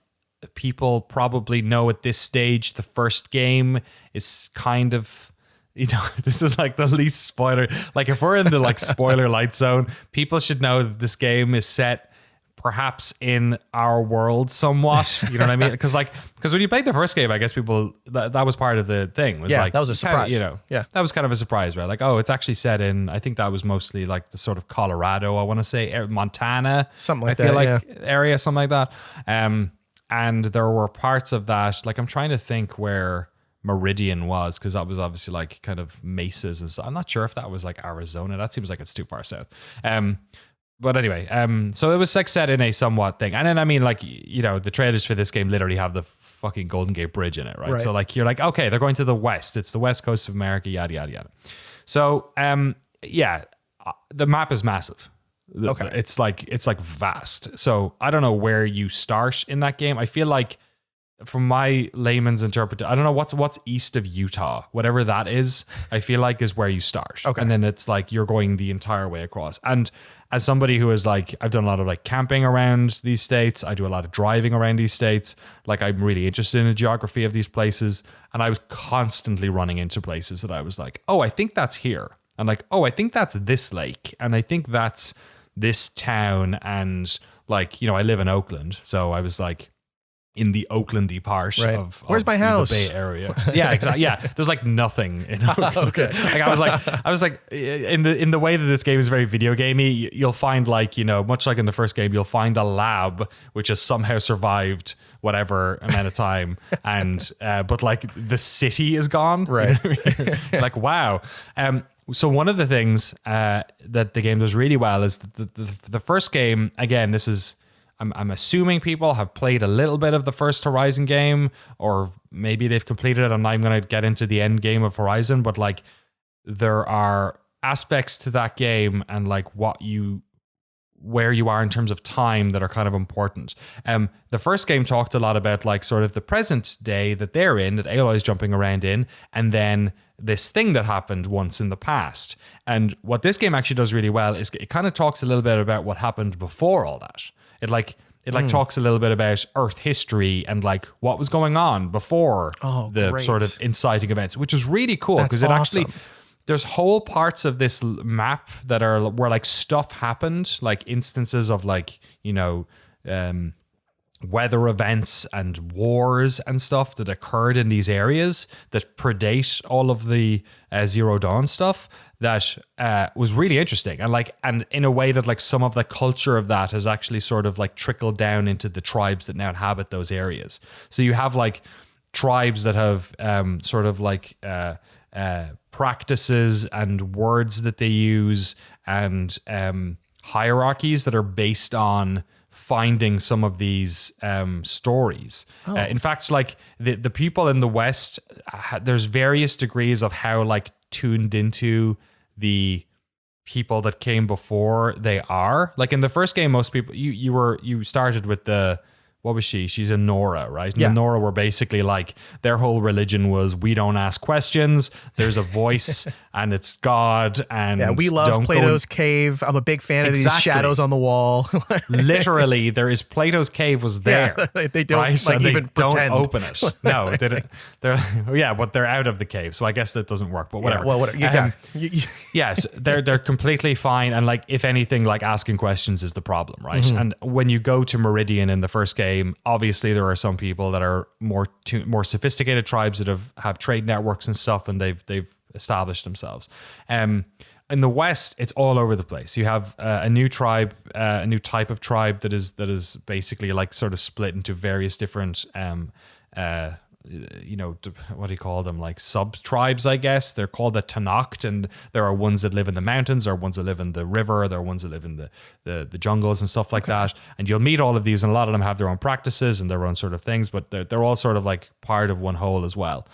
people probably know at this stage the first game is kind of. This is like the least spoiler. Like if we're in the like spoiler light zone, people should know that this game is set perhaps in our world somewhat, you know what I mean? Because when you played the first game, I guess people that was part of the thing. That was a surprise. That was kind of a surprise, right? Like, oh, it's actually set in. I think that was mostly like the sort of Colorado. I want to say Montana, something like I feel that. Like area, something like that. And there were parts of that. Like I'm trying to think where Meridian was, because that was obviously like kind of mesas and stuff. I'm not sure if that was like Arizona. That seems like it's too far south. But anyway, so it was like set in a somewhat thing. And then, I mean, like, the trailers for this game literally have the fucking Golden Gate Bridge in it, right? So like, you're like, okay, they're going to the West. It's the West Coast of America, yada, yada, yada. So, the map is massive. Okay. It's like vast. So I don't know where you start in that game. I feel like, from my layman's interpretation, I don't know what's east of Utah, whatever that is, I feel like is where you start. Okay. And then it's like you're going the entire way across. And as somebody who is like, I've done a lot of like camping around these states, I do a lot of driving around these states. Like I'm really interested in the geography of these places. And I was constantly running into places that I was like, oh, I think that's here. And like, oh, I think that's this lake. And I think that's this town. And like, I live in Oakland. So I was like, in the Oaklandy part Right. of Where's my house? the Bay Area. Yeah, exactly. Yeah, there's like nothing in Oakland. Okay. Like I was like in the way that this game is very video gamey, you'll find like, you know, much like in the first game, you'll find a lab which has somehow survived whatever amount of time, and but like the city is gone. Right. Like wow. So one of the things that the game does really well is the first game. Again, this is. I'm assuming people have played a little bit of the first Horizon game, or maybe they've completed it. I'm not even going to get into the end game of Horizon, but like there are aspects to that game and like where you are in terms of time that are kind of important. The first game talked a lot about like sort of the present day that they're in, that Aloy is jumping around in, and then this thing that happened once in the past. And what this game actually does really well is it kind of talks a little bit about what happened before all that. It talks a little bit about Earth history and like what was going on before the great. sort of inciting events, which is really cool because it awesome. actually there's whole parts of this map that are where like stuff happened, like instances of like, you know, weather events and wars and stuff that occurred in these areas that predate all of the Zero Dawn stuff. That was really interesting, and in a way that like some of the culture of that has actually sort of like trickled down into the tribes that now inhabit those areas. So you have like tribes that have sort of like practices and words that they use, and hierarchies that are based on finding some of these stories. In fact, like the people in the West, there's various degrees of how like tuned into the people that came before they are. Like in the first game, most people you started with the, what was she? She's a Nora, right? And the Nora were basically like, their whole religion was, we don't ask questions. There's a voice and it's God. And we love Plato's cave. I'm a big fan of these shadows on the wall. Literally, there is Plato's cave was there. Yeah, they don't right? like they even don't pretend. open it. No, they don't. But they're out of the cave. So I guess that doesn't work, but whatever. Yeah, well, whatever. Yes, they're completely fine. And like, if anything, like asking questions is the problem, right? Mm-hmm. And when you go to Meridian in the first game, obviously there are some people that are more sophisticated tribes that have trade networks and stuff, and they've established themselves. In the West, it's all over the place. You have a new tribe, a new type of tribe that is basically like sort of split into various different what do you call them, like sub tribes, I guess. They're called the Tanacht, and there are ones that live in the mountains, there are ones that live in the river, there are ones that live in the jungles and stuff like that. And you'll meet all of these, and a lot of them have their own practices and their own sort of things, but they're all sort of like part of one whole as well.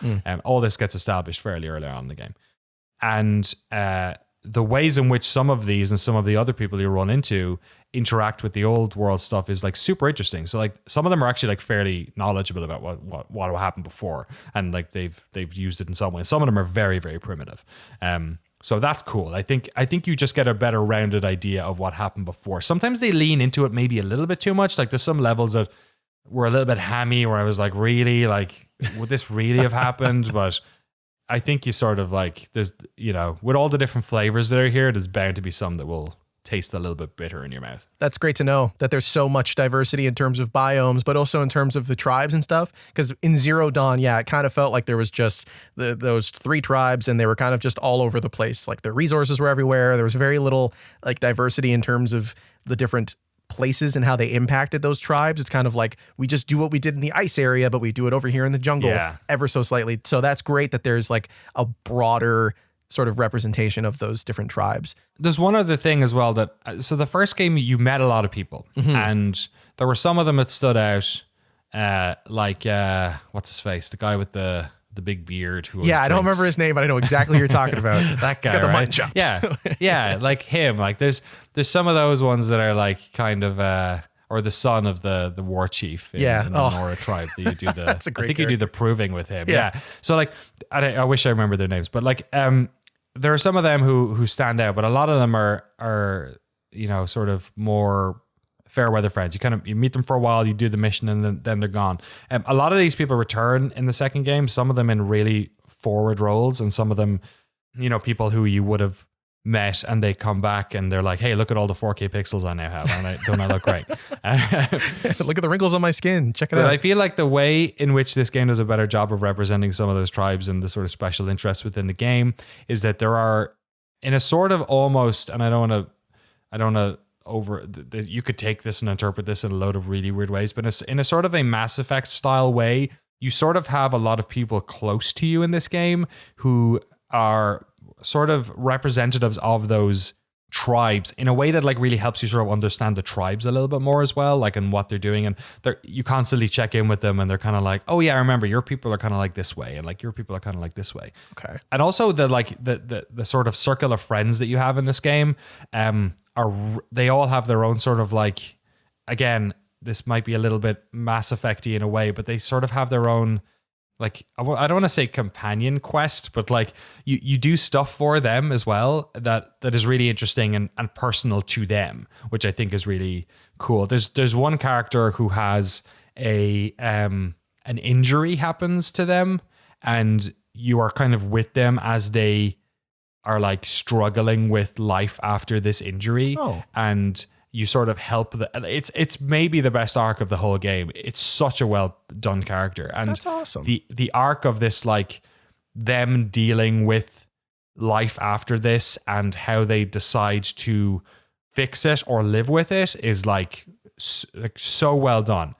All this gets established fairly early on in the game. And the ways in which some of these and some of the other people you run into interact with the old world stuff is like super interesting. So like some of them are actually like fairly knowledgeable about what happened before, and like they've used it in some way. Some of them are very, very primitive. So that's cool. I think you just get a better rounded idea of what happened before. Sometimes they lean into it maybe a little bit too much. Like there's some levels that were a little bit hammy where I was like, really, like, would this really have happened? But I think you sort of like, there's, you know, with all the different flavors that are here, there's bound to be some that will taste a little bit bitter in your mouth. That's great to know that there's so much diversity in terms of biomes, but also in terms of the tribes and stuff. Because in Zero Dawn, it kind of felt like there was just those 3 tribes, and they were kind of just all over the place. Like their resources were everywhere. There was very little like diversity in terms of the different places and how they impacted those tribes. It's kind of like we just do what we did in the ice area, but we do it over here in the jungle ever so slightly. So that's great that there's like a broader sort of representation of those different tribes. There's one other thing as well that, so the first game you met a lot of people, and there were some of them that stood out, what's his face? The guy with the big beard who I don't remember his name, but I know exactly who you're talking about. That guy, he's got the right? mutton chops. Yeah, like him. Like there's some of those ones that are like kind of or the son of the war chief in the Nora tribe. That you do the That's a great you do the proving with him. Yeah. So like I wish I remember their names, but like there are some of them who stand out, but a lot of them are you know, sort of more fair weather friends. You meet them for a while, you do the mission, and then they're gone. A lot of these people return in the second game, some of them in really forward roles, and some of them, you know, people who you would have met and they come back and they're like, hey, look at all the 4K pixels I now have. And don't I look great? Look at the wrinkles on my skin. Check it but out. I feel like the way in which this game does a better job of representing some of those tribes and the sort of special interests within the game is that there are, in a sort of almost, and I don't want to you could take this and interpret this in a load of really weird ways, but in a sort of a Mass Effect style way, you sort of have a lot of people close to you in this game who are sort of representatives of those tribes in a way that like really helps you sort of understand the tribes a little bit more as well, like in what they're doing. And you constantly check in with them and they're kind of like, oh yeah, I remember your people are kind of like this way, and like your people are kind of like this way. Okay. And also the sort of circle of friends that you have in this game they all have their own sort of like, again, this might be a little bit Mass Effect-y in a way, but they sort of have their own, like, I don't want to say companion quest, but like you do stuff for them as well that is really interesting and personal to them, which I think is really cool. There's one character who has an injury happens to them, and you are kind of with them as they are like struggling with life after this injury. And you sort of help it's maybe the best arc of the whole game. It's such a well done character. And that's awesome. The arc of this, like them dealing with life after this and how they decide to fix it or live with it is like so well done.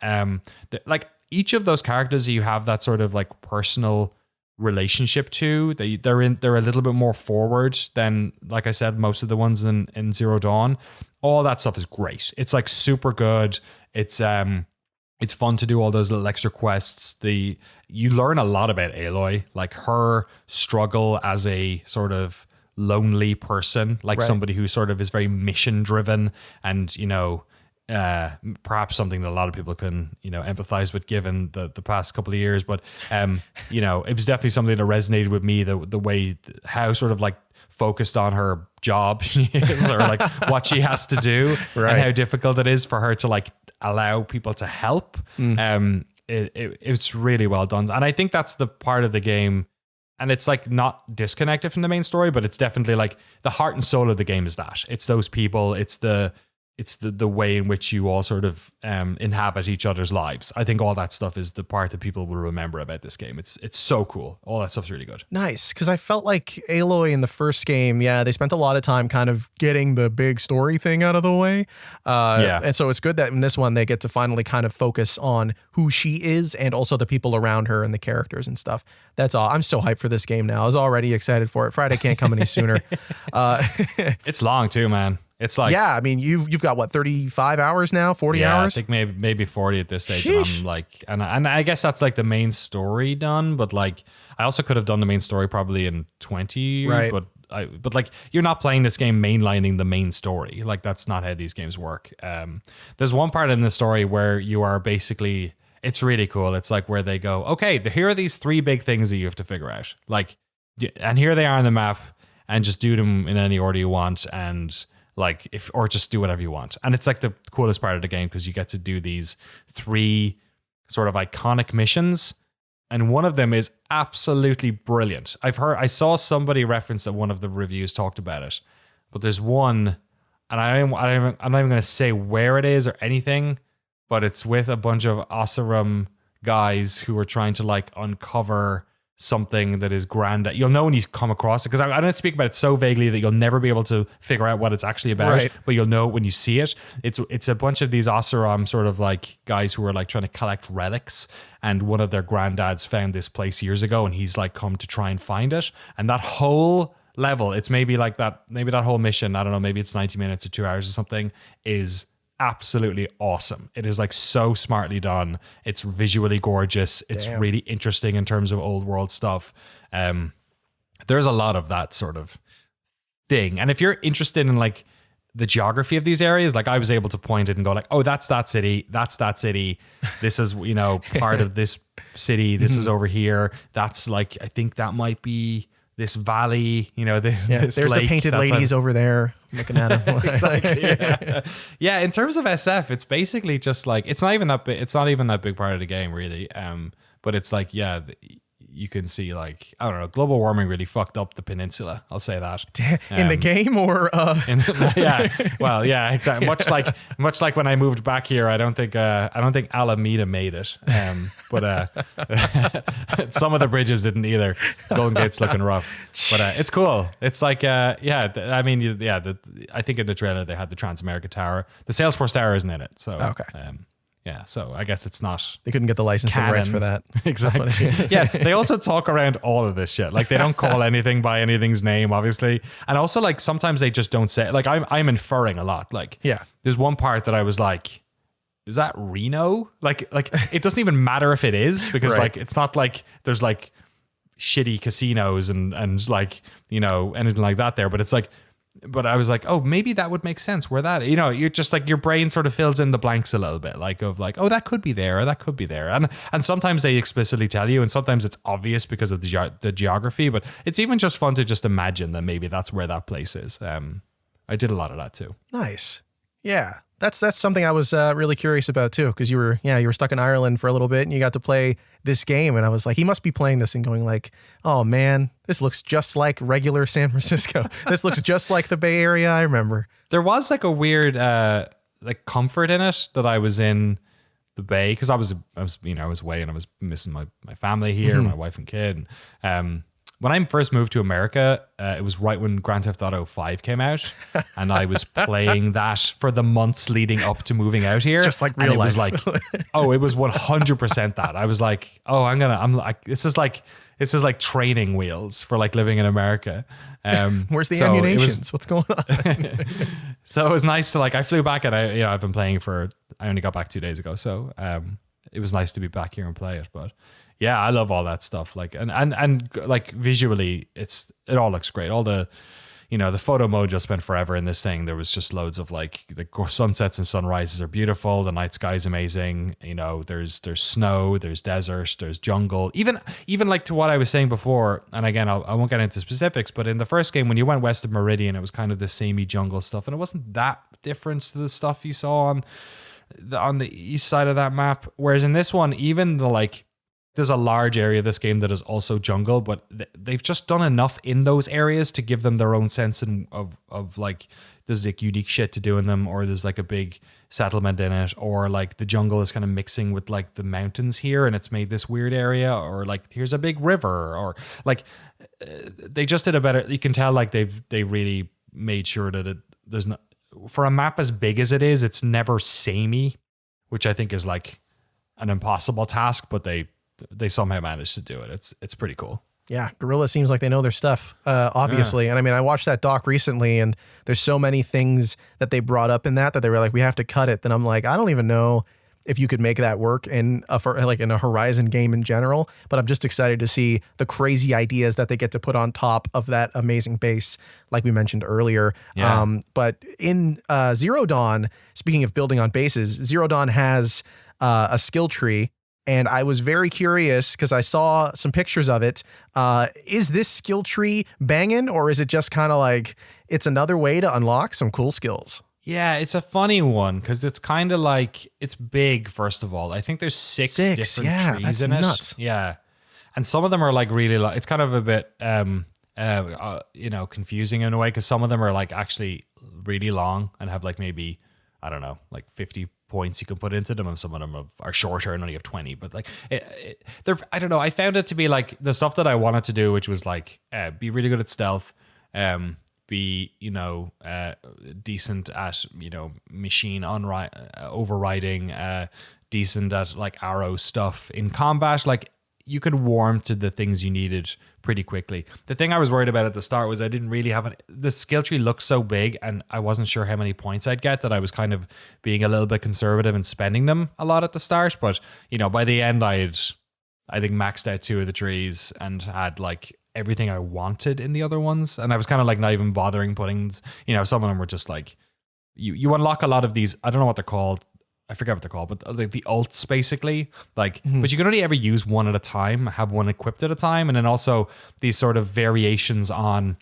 Like each of those characters, you have that sort of like personal relationship to. They're a little bit more forward than, like I said, most of the ones in Zero Dawn. All that stuff is great. It's like super good. It's fun to do all those little extra quests. You learn a lot about Aloy, like her struggle as a sort of lonely person, like somebody who sort of is very mission driven, and perhaps something that a lot of people can empathize with given the past couple of years. But it was definitely something that resonated with me, the way how sort of like focused on her job she is, or like what she has to do, and how difficult it is for her to like allow people to help. It's really well done, and I think that's the part of the game, and it's like not disconnected from the main story, but it's definitely like the heart and soul of the game is that it's those people, it's the way in which you all sort of inhabit each other's lives. I think all that stuff is the part that people will remember about this game. It's so cool. All that stuff's really good. Nice, because I felt like Aloy in the first game, they spent a lot of time kind of getting the big story thing out of the way. And so it's good that in this one they get to finally kind of focus on who she is and also the people around her and the characters and stuff. That's all. I'm so hyped for this game now. I was already excited for it. Friday can't come any sooner. It's long too, man. It's like, I mean, you've got what, 35 hours now, 40 hours? I think maybe 40 at this stage. Sheesh. And I'm like, and I guess that's like the main story done, but like I also could have done the main story probably in 20, right? But like you're not playing this game mainlining the main story. Like that's not how these games work. There's one part in the story where you are basically, it's really cool. It's like where they go, okay, here are these 3 big things that you have to figure out. Like, and here they are on the map, and just do them in any order you want, and like or just do whatever you want. And it's like the coolest part of the game because you get to do these 3 sort of iconic missions, and one of them is absolutely brilliant. I saw somebody reference that one of the reviews talked about it, but there's one, and I'm not even going to say where it is or anything, but it's with a bunch of Oseram guys who are trying to like uncover something that is grand. You'll know when you come across it, because I don't speak about it so vaguely that you'll never be able to figure out what it's actually about, but you'll know when you see it. It's a bunch of these Oseram sort of like guys who are like trying to collect relics, and one of their granddads found this place years ago, and he's like come to try and find it. And that whole level, it's maybe that whole mission, I don't know, maybe it's 90 minutes or 2 hours or something, is absolutely awesome. It is like so smartly done. It's visually gorgeous. It's really interesting in terms of old world stuff. There's a lot of that sort of thing. And if you're interested in like the geography of these areas, like I was able to point it and go like, oh, that's that city. That's that city. This is, part of this city. This is over here. That's like, I think that might be this valley, this there's lake, the painted ladies over there looking at them. Exactly. Yeah. In terms of SF, it's basically just like, it's not even that big part of the game really. But it's like, you can see like, I don't know, global warming really fucked up the peninsula. I'll say that. In the game or yeah, well, yeah, exactly. Much like when I moved back here, I don't think Alameda made it. But some of the bridges didn't either. Golden Gate's looking rough, but it's cool. It's like I think in the trailer they had the Transamerica Tower. The Salesforce Tower isn't in it, so okay. Yeah, so I guess it's not. They couldn't get the licensing rights for that. Exactly. Yeah, they also talk around all of this shit. Like they don't call anything by anything's name, obviously, and also like sometimes they just don't say. Like I'm inferring a lot. Like there's one part that I was like, is that Reno? Like it doesn't even matter if it is because like it's not like there's like shitty casinos and like anything like that there, but it's like. But I was like, oh, maybe that would make sense where that, you're just like your brain sort of fills in the blanks a little bit of like, oh, that could be there or that could be there. And sometimes they explicitly tell you and sometimes it's obvious because of the geography, but it's even just fun to just imagine that maybe that's where that place is. I did a lot of that too. Nice. Yeah. That's something I was really curious about too, because you were stuck in Ireland for a little bit and you got to play this game, and I was like, he must be playing this and going like, oh man, this looks just like regular San Francisco. This looks just like the Bay Area I remember. There was like a weird like comfort in it that I was in the Bay because I was away and I was missing my family here, my wife and kid. When I first moved to America, it was right when Grand Theft Auto 5 came out, and I was playing that for the months leading up to moving out here. It's just like real life. It was like, it was 100% that. I was like, I'm like, this is like training wheels for like living in America. Where's the ammunitions? What's going on? So it was nice to like, I flew back and I've been playing I only got back 2 days ago. So it was nice to be back here and play it, but. Yeah, I love all that stuff. Like and like visually, it all looks great. All the, the photo mode just spent forever in this thing. There was just loads of like the sunsets and sunrises are beautiful. The night sky is amazing. There's snow, there's desert, there's jungle. Even like to what I was saying before. And again, I won't get into specifics, but in the first game when you went west of Meridian, it was kind of the samey jungle stuff, and it wasn't that different to the stuff you saw on the east side of that map. Whereas in this one, even the like. There's a large area of this game that is also jungle, but they've just done enough in those areas to give them their own sense of like there's like unique shit to do in them, or there's like a big settlement in it, or like the jungle is kind of mixing with like the mountains here and it's made this weird area, or like here's a big river, or like they just did a better. You can tell like they really made sure that there's not for a map as big as it is, it's never samey, which I think is like an impossible task, but they somehow managed to do it. It's pretty cool. Yeah, Guerrilla seems like they know their stuff, obviously. Yeah. And I mean, I watched that doc recently, and there's so many things that they brought up in that they were like, we have to cut it. Then I'm like, I don't even know if you could make that work in a Horizon game in general. But I'm just excited to see the crazy ideas that they get to put on top of that amazing base, like we mentioned earlier. Yeah. But in Zero Dawn, speaking of building on bases, Zero Dawn has a skill tree. And I was very curious because I saw some pictures of it. Is this skill tree banging, or is it just kind of like it's another way to unlock some cool skills? Yeah, it's a funny one because it's kind of like it's big. First of all, I think there's six different trees in it. Nuts. Yeah, and some of them are like really. It's kind of a bit, confusing in a way because some of them are like actually really long and have like maybe I don't know, like 50 points you can put into them, and some of them are shorter and only have 20, but like they're I don't know, I found it to be like the stuff that I wanted to do, which was like be really good at stealth, be decent at machine overriding, decent at like arrow stuff in combat. Like you could warm to the things you needed pretty quickly. The thing I was worried about at the start was I didn't really have the skill tree looked so big and I wasn't sure how many points I'd get, that I was kind of being a little bit conservative and spending them a lot at the start. But, by the end I think maxed out 2 of the trees and had like everything I wanted in the other ones. And I was kind of like not even bothering putting, some of them were just like, you unlock a lot of these, I don't know what they're called. I forget what they're called, but like the ults basically, like, but you can only ever use one at a time, have one equipped at a time. And then also these sort of variations on,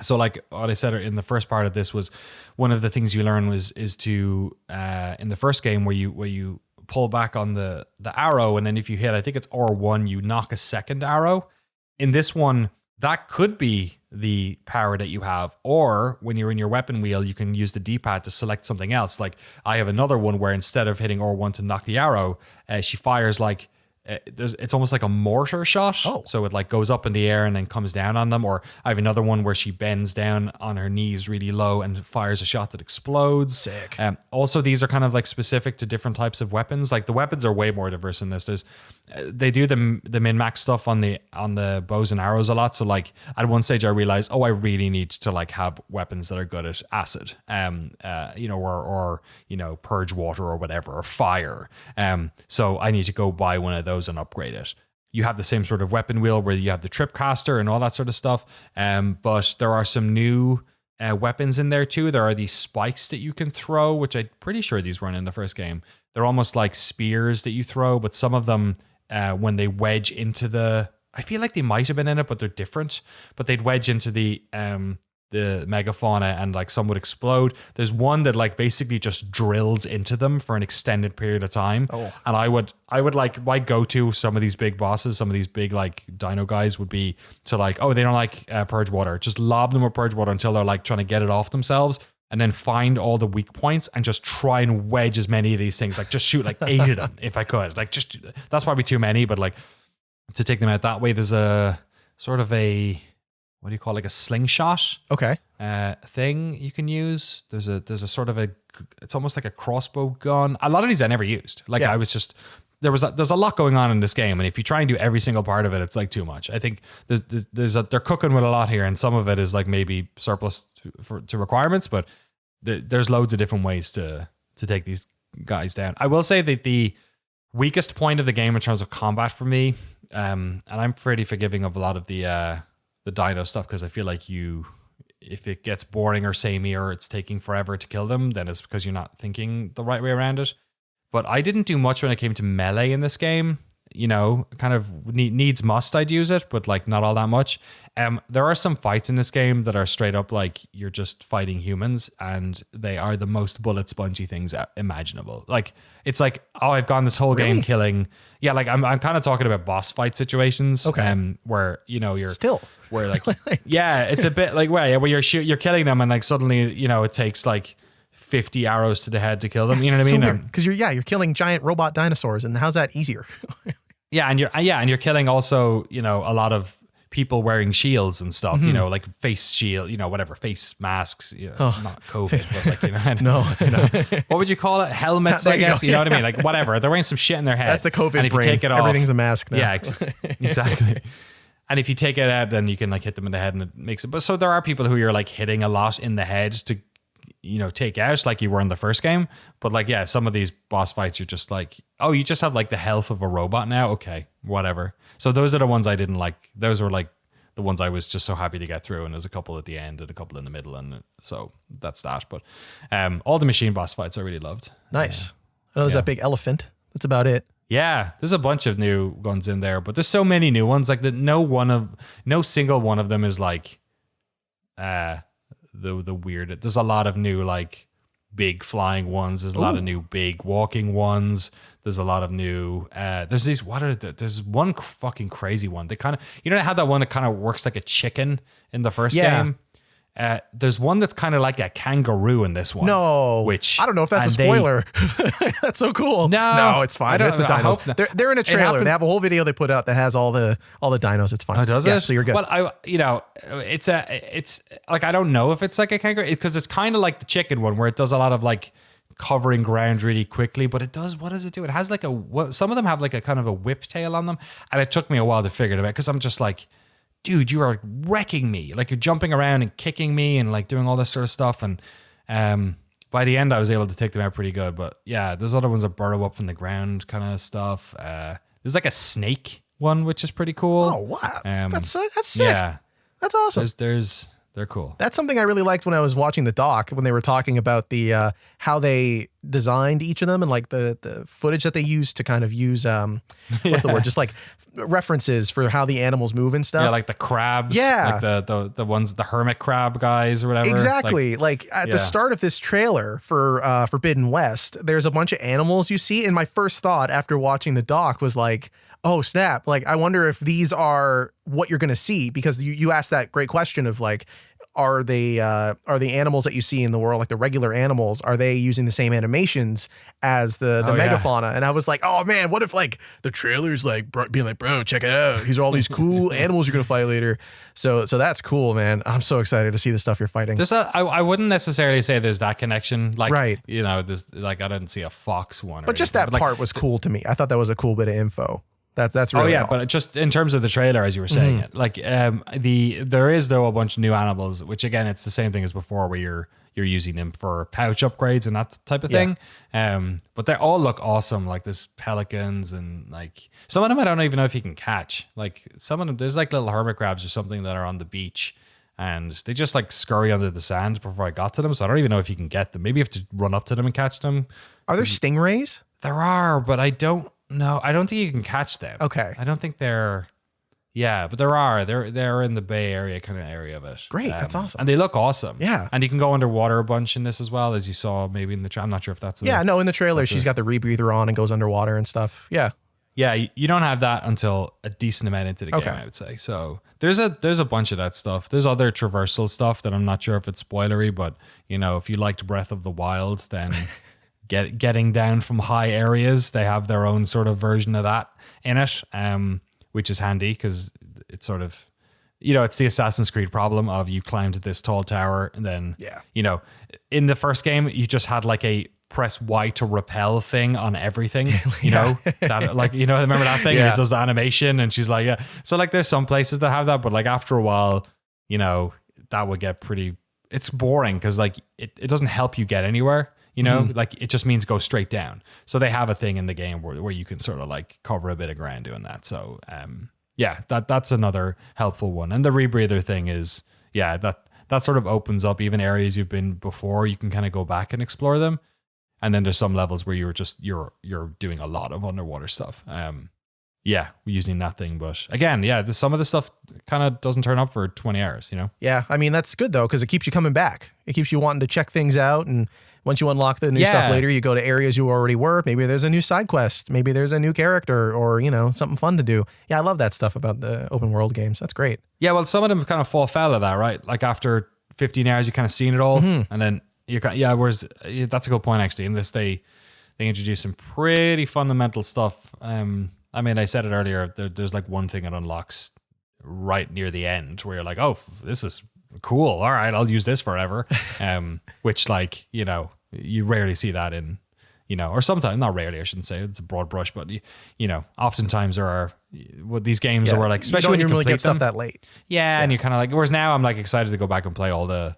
so like what I said in the first part of this was one of the things you learn is to, in the first game where you pull back on the arrow. And then if you hit, I think it's R1, you knock a second arrow. in this one, that could be the power that you have. Or when you're in your weapon wheel, you can use the D-pad to select something else. Like I have another one where instead of hitting R1 to knock the arrow, she fires like, it's almost like a mortar shot. Oh. So it like goes up in the air and then comes down on them. Or I have another one where she bends down on her knees really low and fires a shot that explodes. Sick. Also, these are kind of like specific to different types of weapons. Like the weapons are way more diverse in this. There's they do the min-max stuff on the bows and arrows a lot. So like at one stage I realized, I really need to like have weapons that are good at acid, or purge water or whatever, or fire. So I need to go buy one of those and upgrade it. You have the same sort of weapon wheel where you have the trip caster and all that sort of stuff. But there are some new weapons in there too. There are these spikes that you can throw, which I'm pretty sure these weren't in the first game. They're almost like spears that you throw, but some of them, when they wedge into I feel like they might have been in it, but they're different. But they'd wedge into the megafauna and like some would explode. There's one that like basically just drills into them for an extended period of time. Oh. And I would like my go-to some of these big bosses, some of these big like dino guys would be to like, they don't like purge water. Just lob them with purge water until they're like trying to get it off themselves. And then find all the weak points and just try and wedge as many of these things. Like just shoot like 8 of them if I could. Like just, that's probably too many, but like to take them out that way, there's a sort of a, what do you call it? Like a slingshot thing you can use. There's a sort of it's almost like a crossbow gun. A lot of these I never used. Like I was just, there's a lot going on in this game. And if you try and do every single part of it, it's like too much. I think they're cooking with a lot here. And some of it is like maybe surplus to requirements, but there's loads of different ways to take these guys down. I will say that the weakest point of the game in terms of combat for me, and I'm pretty forgiving of a lot of the dino stuff, because I feel like if it gets boring or samey or it's taking forever to kill them, then it's because you're not thinking the right way around it. But I didn't do much when it came to melee in this game. Kind of needs must I'd use it, but like not all that much. There are some fights in this game that are straight up like you're just fighting humans, and they are the most bullet spongy things imaginable. Like it's like, I've gone this whole game killing. Yeah, like I'm kind of talking about boss fight situations. Okay. Where you're still where like yeah, it's a bit like where you're killing them and like suddenly it takes like 50 arrows to the head to kill them. You know what I mean? Because you're killing giant robot dinosaurs, and how's that easier? And you're killing also, a lot of people wearing shields and stuff, like face shield, whatever, face masks, not COVID, but like, no. What would you call it? Helmets, I guess, you know what I mean? Like whatever, they're wearing some shit in their head. That's the COVID and if brain. You take it off, everything's a mask now. Yeah, exactly. And if you take it out, then you can like hit them in the head and it makes it. But so there are people who you're like hitting a lot in the head to, take out like you were in the first game. But like, yeah, some of these boss fights, you're just like, you just have like the health of a robot now. Okay, whatever. So those are the ones I didn't like. Those were like the ones I was just so happy to get through. And there's a couple at the end and a couple in the middle. And so that's that. But all the machine boss fights I really loved. Nice. I know there's that big elephant. That's about it. Yeah, there's a bunch of new ones in there, but there's so many new ones. Like no single one of them is like the weird. There's a lot of new like big flying ones. There's a lot of new big walking ones. There's a lot of new. There's these. There's one fucking crazy one. They kind of how that one that kind of works like a chicken in the first game. There's one that's kind of like a kangaroo in this one. No, which I don't know if that's a spoiler. That's so cool. No, it's fine. It's the dinos. They're in a trailer. They have a whole video they put out that has all the dinos. It's fine. Oh, does it? So you're good. Well, it's like I don't know if it's like a kangaroo because it's kind of like the chicken one where it does a lot of like covering ground really quickly, but it does. What does it do? It has like some of them have like a kind of a whip tail on them, and it took me a while to figure it out because I'm just like, dude, you are wrecking me. Like you're jumping around and kicking me and like doing all this sort of stuff. And by the end, I was able to take them out pretty good. But yeah, there's other ones that burrow up from the ground kind of stuff. There's like a snake one, which is pretty cool. Oh, wow. That's sick. Yeah. That's awesome. They're cool. That's something I really liked when I was watching the doc, when they were talking about the how they designed each of them, and like the footage that they use to kind of use what's the word, just like references for how the animals move and stuff. Yeah, like the crabs. Yeah. Like the ones, the hermit crab guys or whatever. Exactly. Like at the start of this trailer for Forbidden West, there's a bunch of animals you see, and my first thought after watching the doc was like, oh snap, like I wonder if these are what you're gonna see, because you asked that great question of like, are the animals that you see in the world, like the regular animals, are they using the same animations as the megafauna? And I was like, oh man, what if like the trailer's like being like, bro, check it out, these are all these cool animals you're gonna fight later. So that's cool, man. I'm so excited to see the stuff you're fighting. I wouldn't necessarily say there's that connection, like, right, you know, there's like, I didn't see a fox one, but just that part was cool to me. I thought that was a cool bit of info. That's really all. But just in terms of the trailer, as you were saying it, like there is though a bunch of new animals, which again, it's the same thing as before, where you're using them for pouch upgrades and that type of thing. But they all look awesome. Like there's pelicans, and like some of them I don't even know if you can catch. Like some of them, there's like little hermit crabs or something that are on the beach, and they just like scurry under the sand before I got to them. So I don't even know if you can get them. Maybe you have to run up to them and catch them. Are there stingrays? There are, but I don't. No, I don't think you can catch them. Okay. I don't think they're. Yeah, but there are. They're in the Bay Area kind of area of it. Great, that's awesome. And they look awesome. Yeah. And you can go underwater a bunch in this as well, as you saw maybe in the trailer. I'm not sure if that's. In the trailer, she's got the rebreather on and goes underwater and stuff. Yeah. Yeah, you don't have that until a decent amount into the game, I would say. So there's a bunch of that stuff. There's other traversal stuff that I'm not sure if it's spoilery, but you know, if you liked Breath of the Wild, then. Getting down from high areas, they have their own sort of version of that in it, which is handy because it's sort of, you know, it's the Assassin's Creed problem of you climbed this tall tower and then, you know, in the first game, you just had like a press Y to repel thing on everything, you know, that like, you know, remember that thing? It does the animation and she's like, yeah. So like there's some places that have that, but like after a while, you know, that would get pretty, it's boring because like it doesn't help you get anywhere. You know, like it just means go straight down. So they have a thing in the game where you can sort of like cover a bit of ground doing that. So that's another helpful one. And the rebreather thing is, that sort of opens up even areas you've been before. You can kind of go back and explore them. And then there's some levels where you're doing a lot of underwater stuff. Using that thing. But again, some of the stuff kind of doesn't turn up for 20 hours, you know? Yeah, I mean, that's good though, because it keeps you coming back. It keeps you wanting to check things out, and once you unlock the new stuff later, you go to areas you already were. Maybe there's a new side quest. Maybe there's a new character, or, you know, something fun to do. Yeah, I love that stuff about the open world games. That's great. Yeah, well, some of them kind of fall foul of that, right? Like after 15 hours, you kind of seen it all. And then you whereas that's a good point, actually. In this, they introduce some pretty fundamental stuff. I mean, I said it earlier, there's like one thing that unlocks right near the end where you're like, oh, this is cool. All right, I'll use this forever. Which, like, you know, you rarely see that in, you know, or sometimes, not rarely, I shouldn't say, it's a broad brush, but, you know, oftentimes there are these games where, like, especially when you really get them, stuff that late. Yeah, and you're kind of like, whereas now I'm like excited to go back and play all the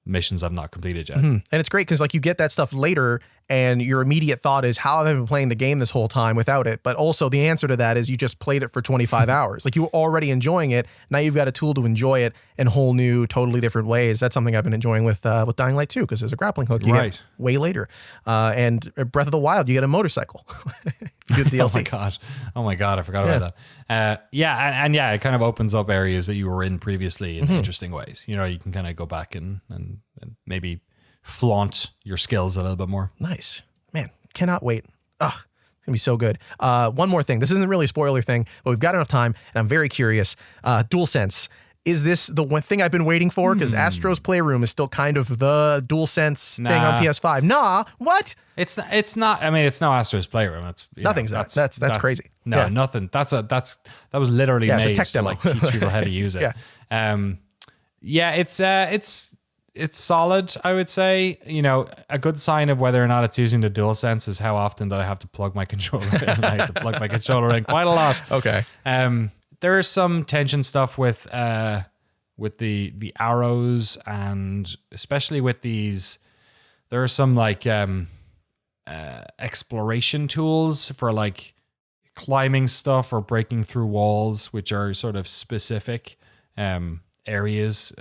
missions I've not completed yet. And it's great because like you get that stuff later and your immediate thought is, how have I been playing the game this whole time without it? But also the answer to that is you just played it for 25 hours. Like you were already enjoying it. Now you've got a tool to enjoy it in whole new, totally different ways. That's something I've been enjoying with Dying Light 2, because there's a grappling hook you get way later. And Breath of the Wild, you get a motorcycle. You get the DLC. Oh my God, I forgot about that. It kind of opens up areas that you were in previously in interesting ways. You know, you can kind of go back and maybe flaunt your skills a little bit more. Nice. Man, cannot wait. Ugh, it's gonna be so good. One more thing. This isn't really a spoiler thing, but we've got enough time, and I'm very curious. DualSense. Is this the one thing I've been waiting for? Because Astro's Playroom is still kind of the DualSense thing on PS5. Nah, what? It's not. I mean, it's no Astro's Playroom. Nothing's that. That's crazy. No, nothing. That was literally made it's a tech demo. to like teach people how to use it. It's solid, I would say. You know, a good sign of whether or not it's using the DualSense is how often that I have to plug my controller in. I have to plug my controller in quite a lot. Okay. There is some tension stuff with the arrows, and especially with these, there are some like exploration tools for like climbing stuff or breaking through walls, which are sort of specific. areas,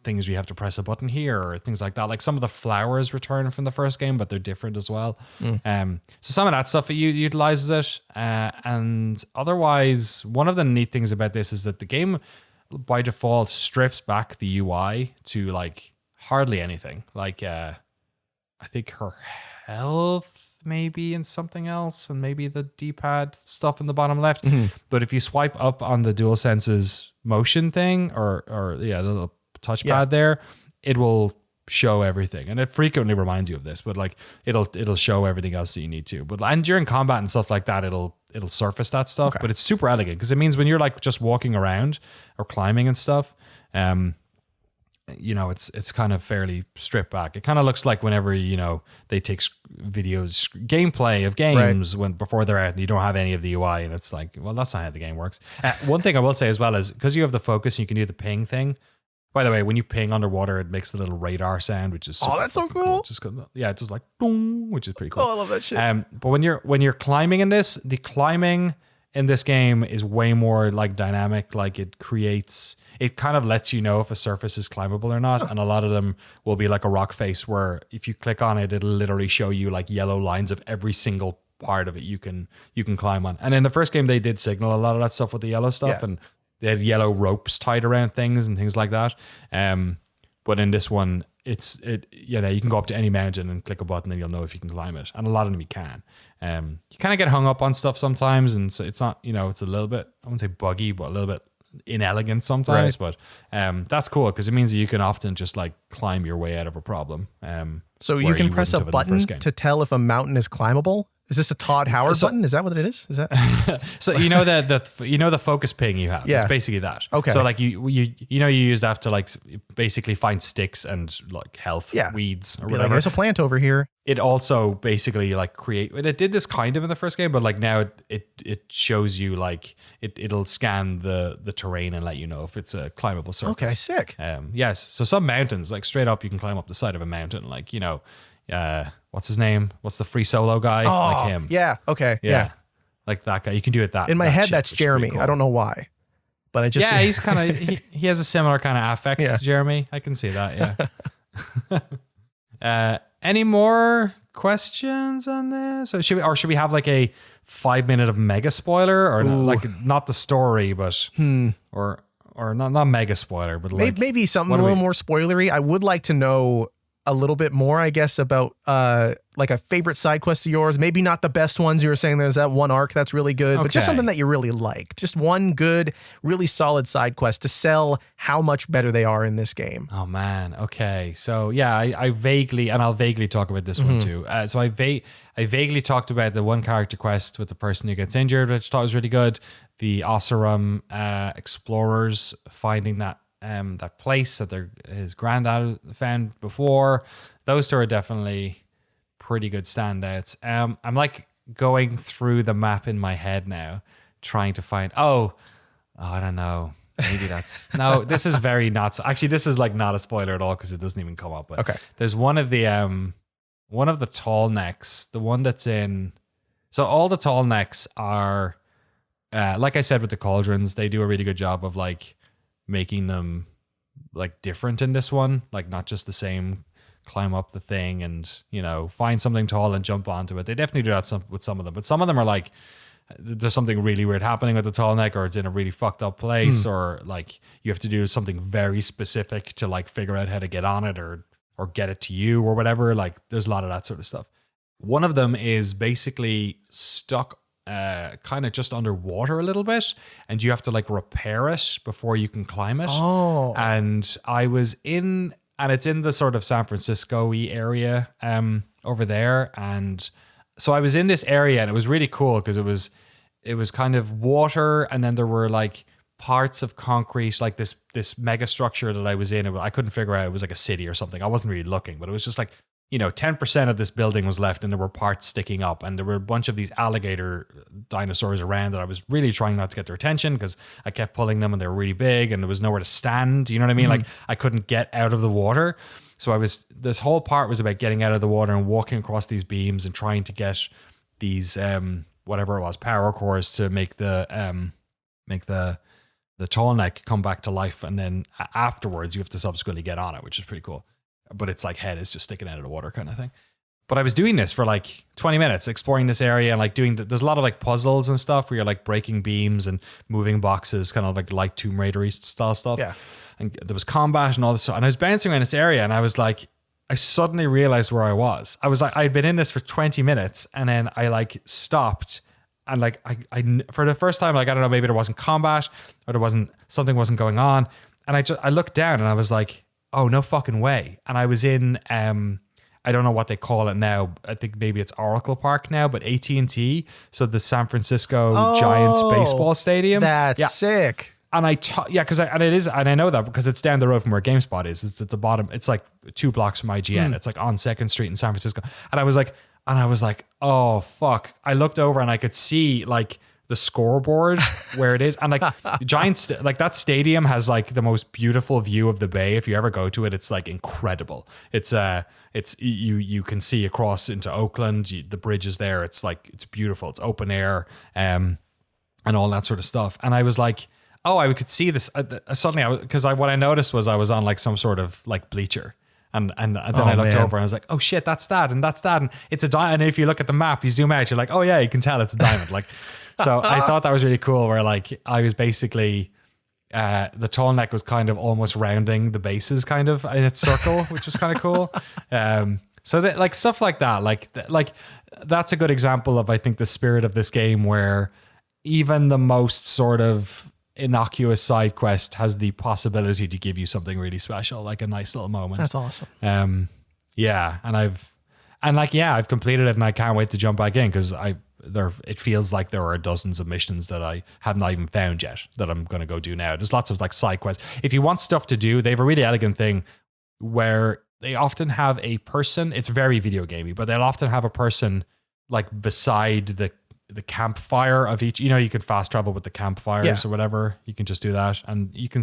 things where you have to press a button here or things like that. Like some of the flowers return from the first game, but they're different as well. So some of that stuff it utilizes it. And otherwise, one of the neat things about this is that the game by default strips back the UI to like hardly anything. Like I think her health maybe and something else, and maybe the D-pad stuff in the bottom left. But if you swipe up on the DualSense's motion thing or the little touchpad there, it will show everything, and it frequently reminds you of this, but like it'll show everything else that you need to. But and during combat and stuff like that, it'll surface that stuff. But it's super elegant because it means when you're like just walking around or climbing and stuff, it's kind of fairly stripped back. It kind of looks like whenever they take videos, gameplay of games before they're out, and you don't have any of the UI, and it's like, well, that's not how the game works. One thing I will say as well is because you have the focus, you can do the ping thing. By the way, when you ping underwater, it makes the little radar sound, which is that's so cool. It's just like boom, which is pretty cool. I love that shit. But when you're climbing in this, the climbing in this game is way more like dynamic. Like it kind of lets you know if a surface is climbable or not. And a lot of them will be like a rock face where if you click on it, it'll literally show you like yellow lines of every single part of it you can climb on. And in the first game, they did signal a lot of that stuff with the yellow stuff, and they had yellow ropes tied around things and things like that. But in this one, you can go up to any mountain and click a button and you'll know if you can climb it. And a lot of them you can. You kind of get hung up on stuff sometimes, and so it's not, it's a little bit, I wouldn't say buggy, but a little bit inelegant sometimes. But that's cool because it means that you can often just like climb your way out of a problem. So you can press a button to tell if a mountain is climbable? Is this a Todd Howard button? Is that what it is? Is that so? The focus ping you have. Yeah. It's basically that. Okay. So like you use that to like basically find sticks and like health weeds or whatever. Like, there's a plant over here. It also basically like it did this kind of in the first game, but like now it shows you like it'll scan the terrain and let you know if it's a climbable surface. Okay, sick. Yes. So some mountains, like straight up, you can climb up the side of a mountain, like what's his name? What's the free solo guy? Like him. Yeah. Okay. Yeah. Like that guy. You can do it that. In my head, shit, that's Jeremy. Cool. I don't know why, but I just he's kind of he has a similar kind of affect to Jeremy. I can see that. Yeah. Any more questions on this? So should we have like a 5 minute of mega spoiler or not the story, but or not mega spoiler, but like maybe something a little more spoilery. I would like to know a little bit more, I guess, about like a favorite side quest of yours. Maybe not the best ones. You were saying there's that one arc that's really good, but just something that you really like. Just one good, really solid side quest to sell how much better they are in this game. Oh man. Okay. So yeah, I vaguely, and I'll vaguely talk about this one too. So I vaguely talked about the one character quest with the person who gets injured, which I thought was really good. The Oseram explorers finding that place that his granddad found before. Those two are definitely pretty good standouts. I'm like going through the map in my head now, trying to find, I don't know. Maybe that's, no, this is very not, actually this is like not a spoiler at all because it doesn't even come up. But there's one of the tall necks, the one that's in, so all the tall necks are, like I said with the cauldrons, they do a really good job of like making them like different in this one, like not just the same, climb up the thing and find something tall and jump onto it. They definitely do that with some of them, but some of them are like there's something really weird happening with the tall neck, or it's in a really fucked up place, or like you have to do something very specific to like figure out how to get on it or get it to you or whatever. Like there's a lot of that sort of stuff. One of them is basically stuck kind of just underwater a little bit, and you have to like repair it before you can climb it. And I was in, and it's in the sort of San Francisco-y area over there, and so I was in this area, and it was really cool because it was kind of water, and then there were like parts of concrete, like this mega structure that I was in. I couldn't figure out, it was like a city or something. I wasn't really looking, but it was just like 10% of this building was left, and there were parts sticking up, and there were a bunch of these alligator dinosaurs around that I was really trying not to get their attention because I kept pulling them and they were really big and there was nowhere to stand. You know what I mean? Like I couldn't get out of the water. So this whole part was about getting out of the water and walking across these beams and trying to get these, whatever it was, power cores to make the the tall neck come back to life, and then afterwards you have to subsequently get on it, which is pretty cool. But its like head is just sticking out of the water kind of thing. But I was doing this for like 20 minutes, exploring this area and like there's a lot of like puzzles and stuff where you're like breaking beams and moving boxes, kind of like light Tomb Raider-y style stuff. Yeah. And there was combat and all this stuff. And I was bouncing around this area and I was like, I suddenly realized where I was. I was like, I'd been in this for 20 minutes and then I like stopped. And like, I for the first time, like, I don't know, maybe there wasn't combat or something wasn't going on. And I looked down and I was like, oh, no fucking way. And I was in, I don't know what they call it now. I think maybe it's Oracle Park now, but AT&T. So the San Francisco Giants baseball stadium. That's sick. And I know that because it's down the road from where GameSpot is. It's at the bottom. It's like 2 blocks from IGN. It's like on 2nd Street in San Francisco. And I was like, oh fuck. I looked over and I could see like the scoreboard where it is. And like the Giants, like that stadium has like the most beautiful view of the bay. If you ever go to it, it's like incredible. It's you can see across into Oakland. The bridge is there. It's like, it's beautiful. It's open air, and all that sort of stuff. And I was like, oh, I could see this. Suddenly, what I noticed was I was on like some sort of like bleacher. And then I looked over and I was like, oh shit, that's that. And that's that. And it's a diamond. And if you look at the map, you zoom out, you're like, oh yeah, you can tell it's a diamond. Like, so I thought that was really cool where like I was basically, the tall neck was kind of almost rounding the bases kind of in its circle, which was kind of cool. So that like stuff like that, like that's a good example of, I think, the spirit of this game where even the most sort of innocuous side quest has the possibility to give you something really special, like a nice little moment. That's awesome. Yeah, and I've completed it and I can't wait to jump back in because it feels like there are dozens of missions that I have not even found yet that I'm going to go do now. There's lots of like side quests. If you want stuff to do, they have a really elegant thing where they often have a person, it's very video gamey, but they'll often have a person like beside the campfire of each, you can fast travel with the campfires or whatever. You can just do that. And you can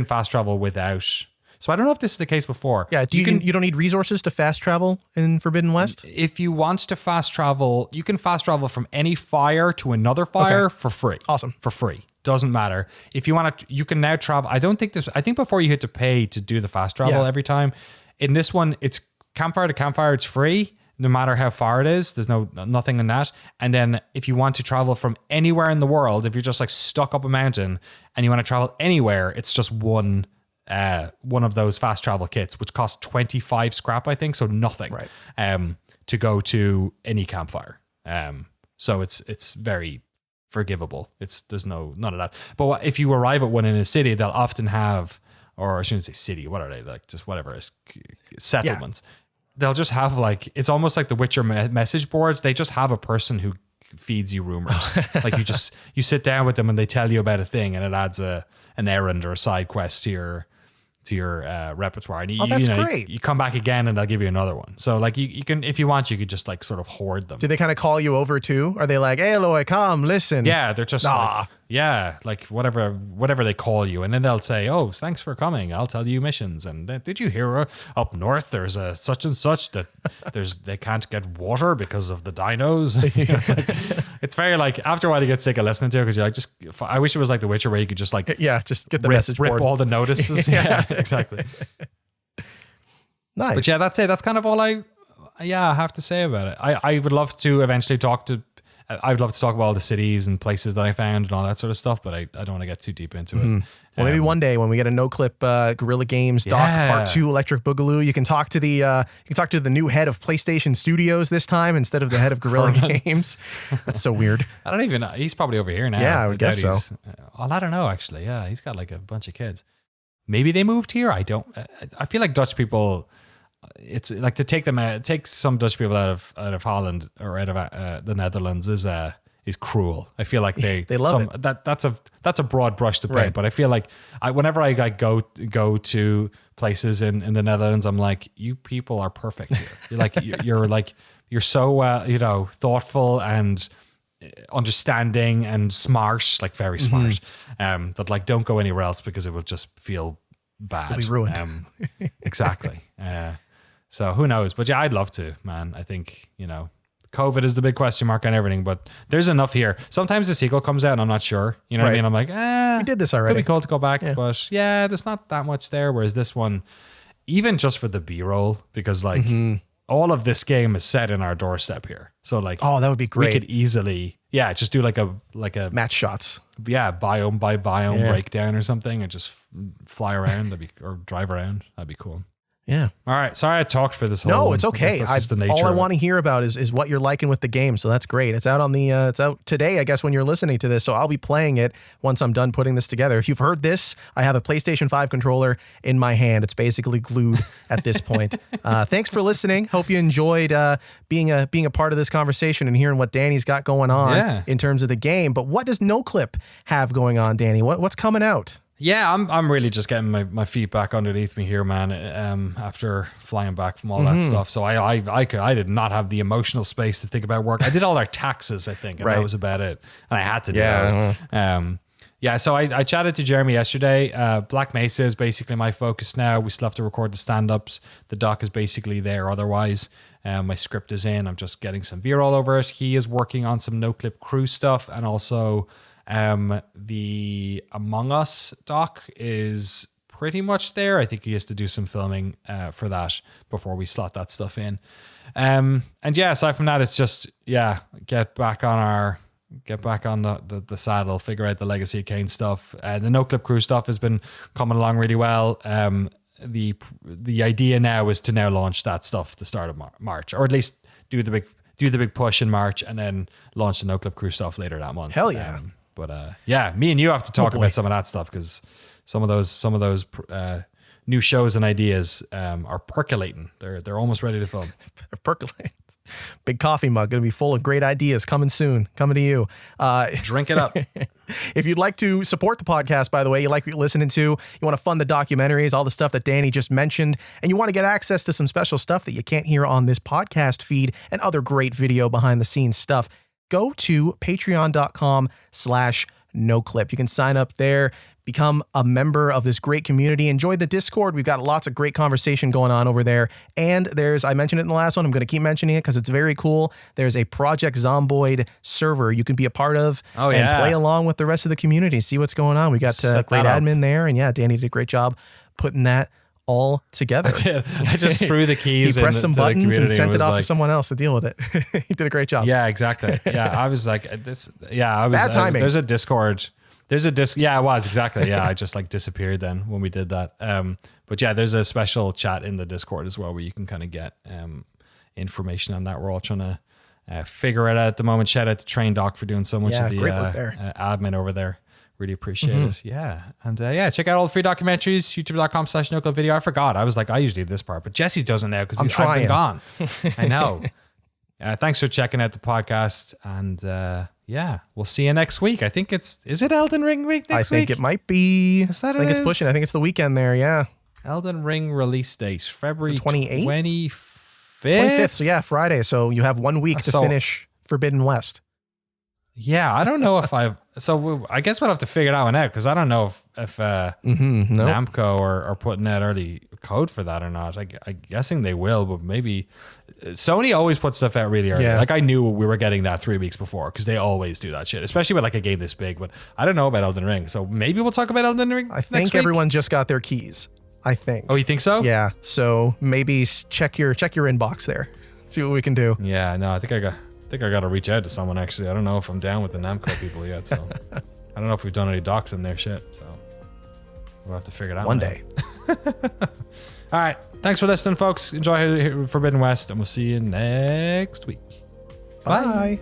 fast travel without. So I don't know if this is the case before. Yeah. You don't need resources to fast travel in Forbidden West? If you want to fast travel, you can fast travel from any fire to another fire for free. Awesome. For free. Doesn't matter. If you want to, you can now travel. I think before you had to pay to do the fast travel every time. In this one, it's campfire to campfire. It's free. No matter how far it is, there's nothing in that. And then if you want to travel from anywhere in the world, if you're just like stuck up a mountain and you want to travel anywhere, it's just one of those fast travel kits, which costs 25 scrap, I think. So nothing, to go to any campfire. So it's very forgivable. There's none of that. But if you arrive at one in a city, they'll often have, or I shouldn't say city, what are they? Like just whatever, settlements. Yeah. They'll just have like, it's almost like the Witcher message boards. They just have a person who feeds you rumors. Like you sit down with them and they tell you about a thing and it adds an errand or a side quest to your repertoire. And that's great. You come back again and they'll give you another one. So like you can, if you want, you could just like sort of hoard them. Do they kind of call you over too? Are they like, hey, Aloy, come, listen? Yeah, they're just like whatever they call you. And then they'll say, oh, thanks for coming. I'll tell you missions. And did you hear up north there's a such and such that they can't get water because of the dinos? It's very like, after a while you get sick of listening to it because you're like, I wish it was like The Witcher where you could just like just get the message board. Rip all the notices. Yeah, exactly. Nice. But yeah, that's it. That's kind of all I have to say about it. I would love to eventually I would love to talk about all the cities and places that I found and all that sort of stuff, but I don't want to get too deep into it. Well, maybe one day when we get a Noclip Guerrilla Games Doc Part 2 Electric Boogaloo, you can talk to the new head of PlayStation Studios this time instead of the head of Guerrilla Games. That's so weird. I don't even know. He's probably over here now. Yeah, I would guess so. I don't know, actually. Yeah, he's got like a bunch of kids. Maybe they moved here. I feel like Dutch people, it's like to take some Dutch people out of Holland or out of the Netherlands is cruel. I feel like they love it. That's a broad brush to paint, but I feel like whenever I go to places in the Netherlands, I'm like, you people are perfect here. You're so thoughtful and understanding and smart, like very smart. That like don't go anywhere else because it will just feel bad. It'll be ruined. Exactly. So who knows? But yeah, I'd love to, man. I think, COVID is the big question mark on everything, but there's enough here. Sometimes the sequel comes out and I'm not sure. You know what I mean? I'm like, we did this already. Could be cool to go back, but yeah, there's not that much there. Whereas this one, even just for the B-roll, because like all of this game is set in our doorstep here. So like, oh, that would be great. We could easily, just do like a match shots. Yeah, biome by biome breakdown or something, and just fly around. Or drive around. That'd be cool. Yeah. All right. Sorry I talked for this whole. No, it's okay. That's just the nature all I of want to hear about is what you're liking with the game. So that's great. It's out on the it's out today, I guess, when you're listening to this. So I'll be playing it once I'm done putting this together. If you've heard this, I have a PlayStation 5 controller in my hand. It's basically glued at this point. Thanks for listening. Hope you enjoyed being a part of this conversation and hearing what Danny's got going on in terms of the game. But what does Noclip have going on, Danny? What's coming out? Yeah, I'm really just getting my feet back underneath me here, man. After flying back from all that stuff, so I did not have the emotional space to think about work. I did all our taxes, I think, and that was about it. And I had to do that. So I chatted to Jeremy yesterday. Black Mesa is basically my focus now. We still have to record the stand-ups. The doc is basically there. Otherwise, my script is in. I'm just getting some B-roll over it. He is working on some Noclip crew stuff, and also. The Among Us doc is pretty much there. I think he has to do some filming for that before we slot that stuff in. Aside from that, it's just get back on the saddle, figure out the Legacy of Kain stuff. The Noclip crew stuff has been coming along really well. The idea now is to now launch that stuff at the start of March, or at least do the big push in March and then launch the Noclip crew stuff later that month. Hell yeah. But me and you have to talk about some of that stuff, because some of those new shows and ideas are percolating. They're almost ready to film. Percolate. Big coffee mug going to be full of great ideas coming soon, coming to you. Drink it up. If you'd like to support the podcast, by the way, you like what you're listening to, you want to fund the documentaries, all the stuff that Danny just mentioned, and you want to get access to some special stuff that you can't hear on this podcast feed and other great video behind the scenes stuff, go to patreon.com/Noclip. You can sign up there, become a member of this great community, enjoy the Discord. We've got lots of great conversation going on over there. And I mentioned it in the last one, I'm going to keep mentioning it because it's very cool. There's a Project Zomboid server you can be a part of and play along with the rest of the community, see what's going on. We got great admin there. And Danny did a great job putting that all together. I just threw the keys. He pressed some buttons and sent it off to someone else to deal with it. He did a great job. Yeah, exactly. Yeah, I was like this. Yeah, I was. Bad timing. There's a Discord. Yeah, it was exactly. Yeah, I just like disappeared then when we did that. But yeah, there's a special chat in the Discord as well where you can kind of get information on that. We're all trying to figure it out at the moment. Shout out to Train Doc for doing so much of the admin over there. Really appreciate it. Yeah. And check out all the free documentaries, youtube.com/Noclip video. I forgot. I was like, I usually do this part, but Jesse doesn't now because I've been gone. I know. Thanks for checking out the podcast. And we'll see you next week. I think is it Elden Ring week next week? I think it might be. Is that I think it's pushing. I think it's the weekend there. Yeah. Elden Ring release date, February 28th? 25th. 25th. So Friday. So you have 1 week to finish Forbidden West. Yeah, I don't know if I guess we'll have to figure that one out, because I don't know if Namco are putting out early code for that or not. I'm guessing they will, but maybe Sony always puts stuff out really early. Like I knew we were getting that 3 weeks before, because they always do that shit, especially with like a game this big. But I don't know about Elden Ring, so maybe we'll talk about Elden Ring. I think everyone just got their keys. I think. Oh, you think so? Yeah. So maybe check your inbox there. See what we can do. Yeah. No, I think I got to reach out to someone, actually. I don't know if I'm down with the Namco people yet, so I don't know if we've done any docs in their shit, so we'll have to figure it out one day. All right. Thanks for listening, folks. Enjoy Forbidden West, and we'll see you next week. Bye.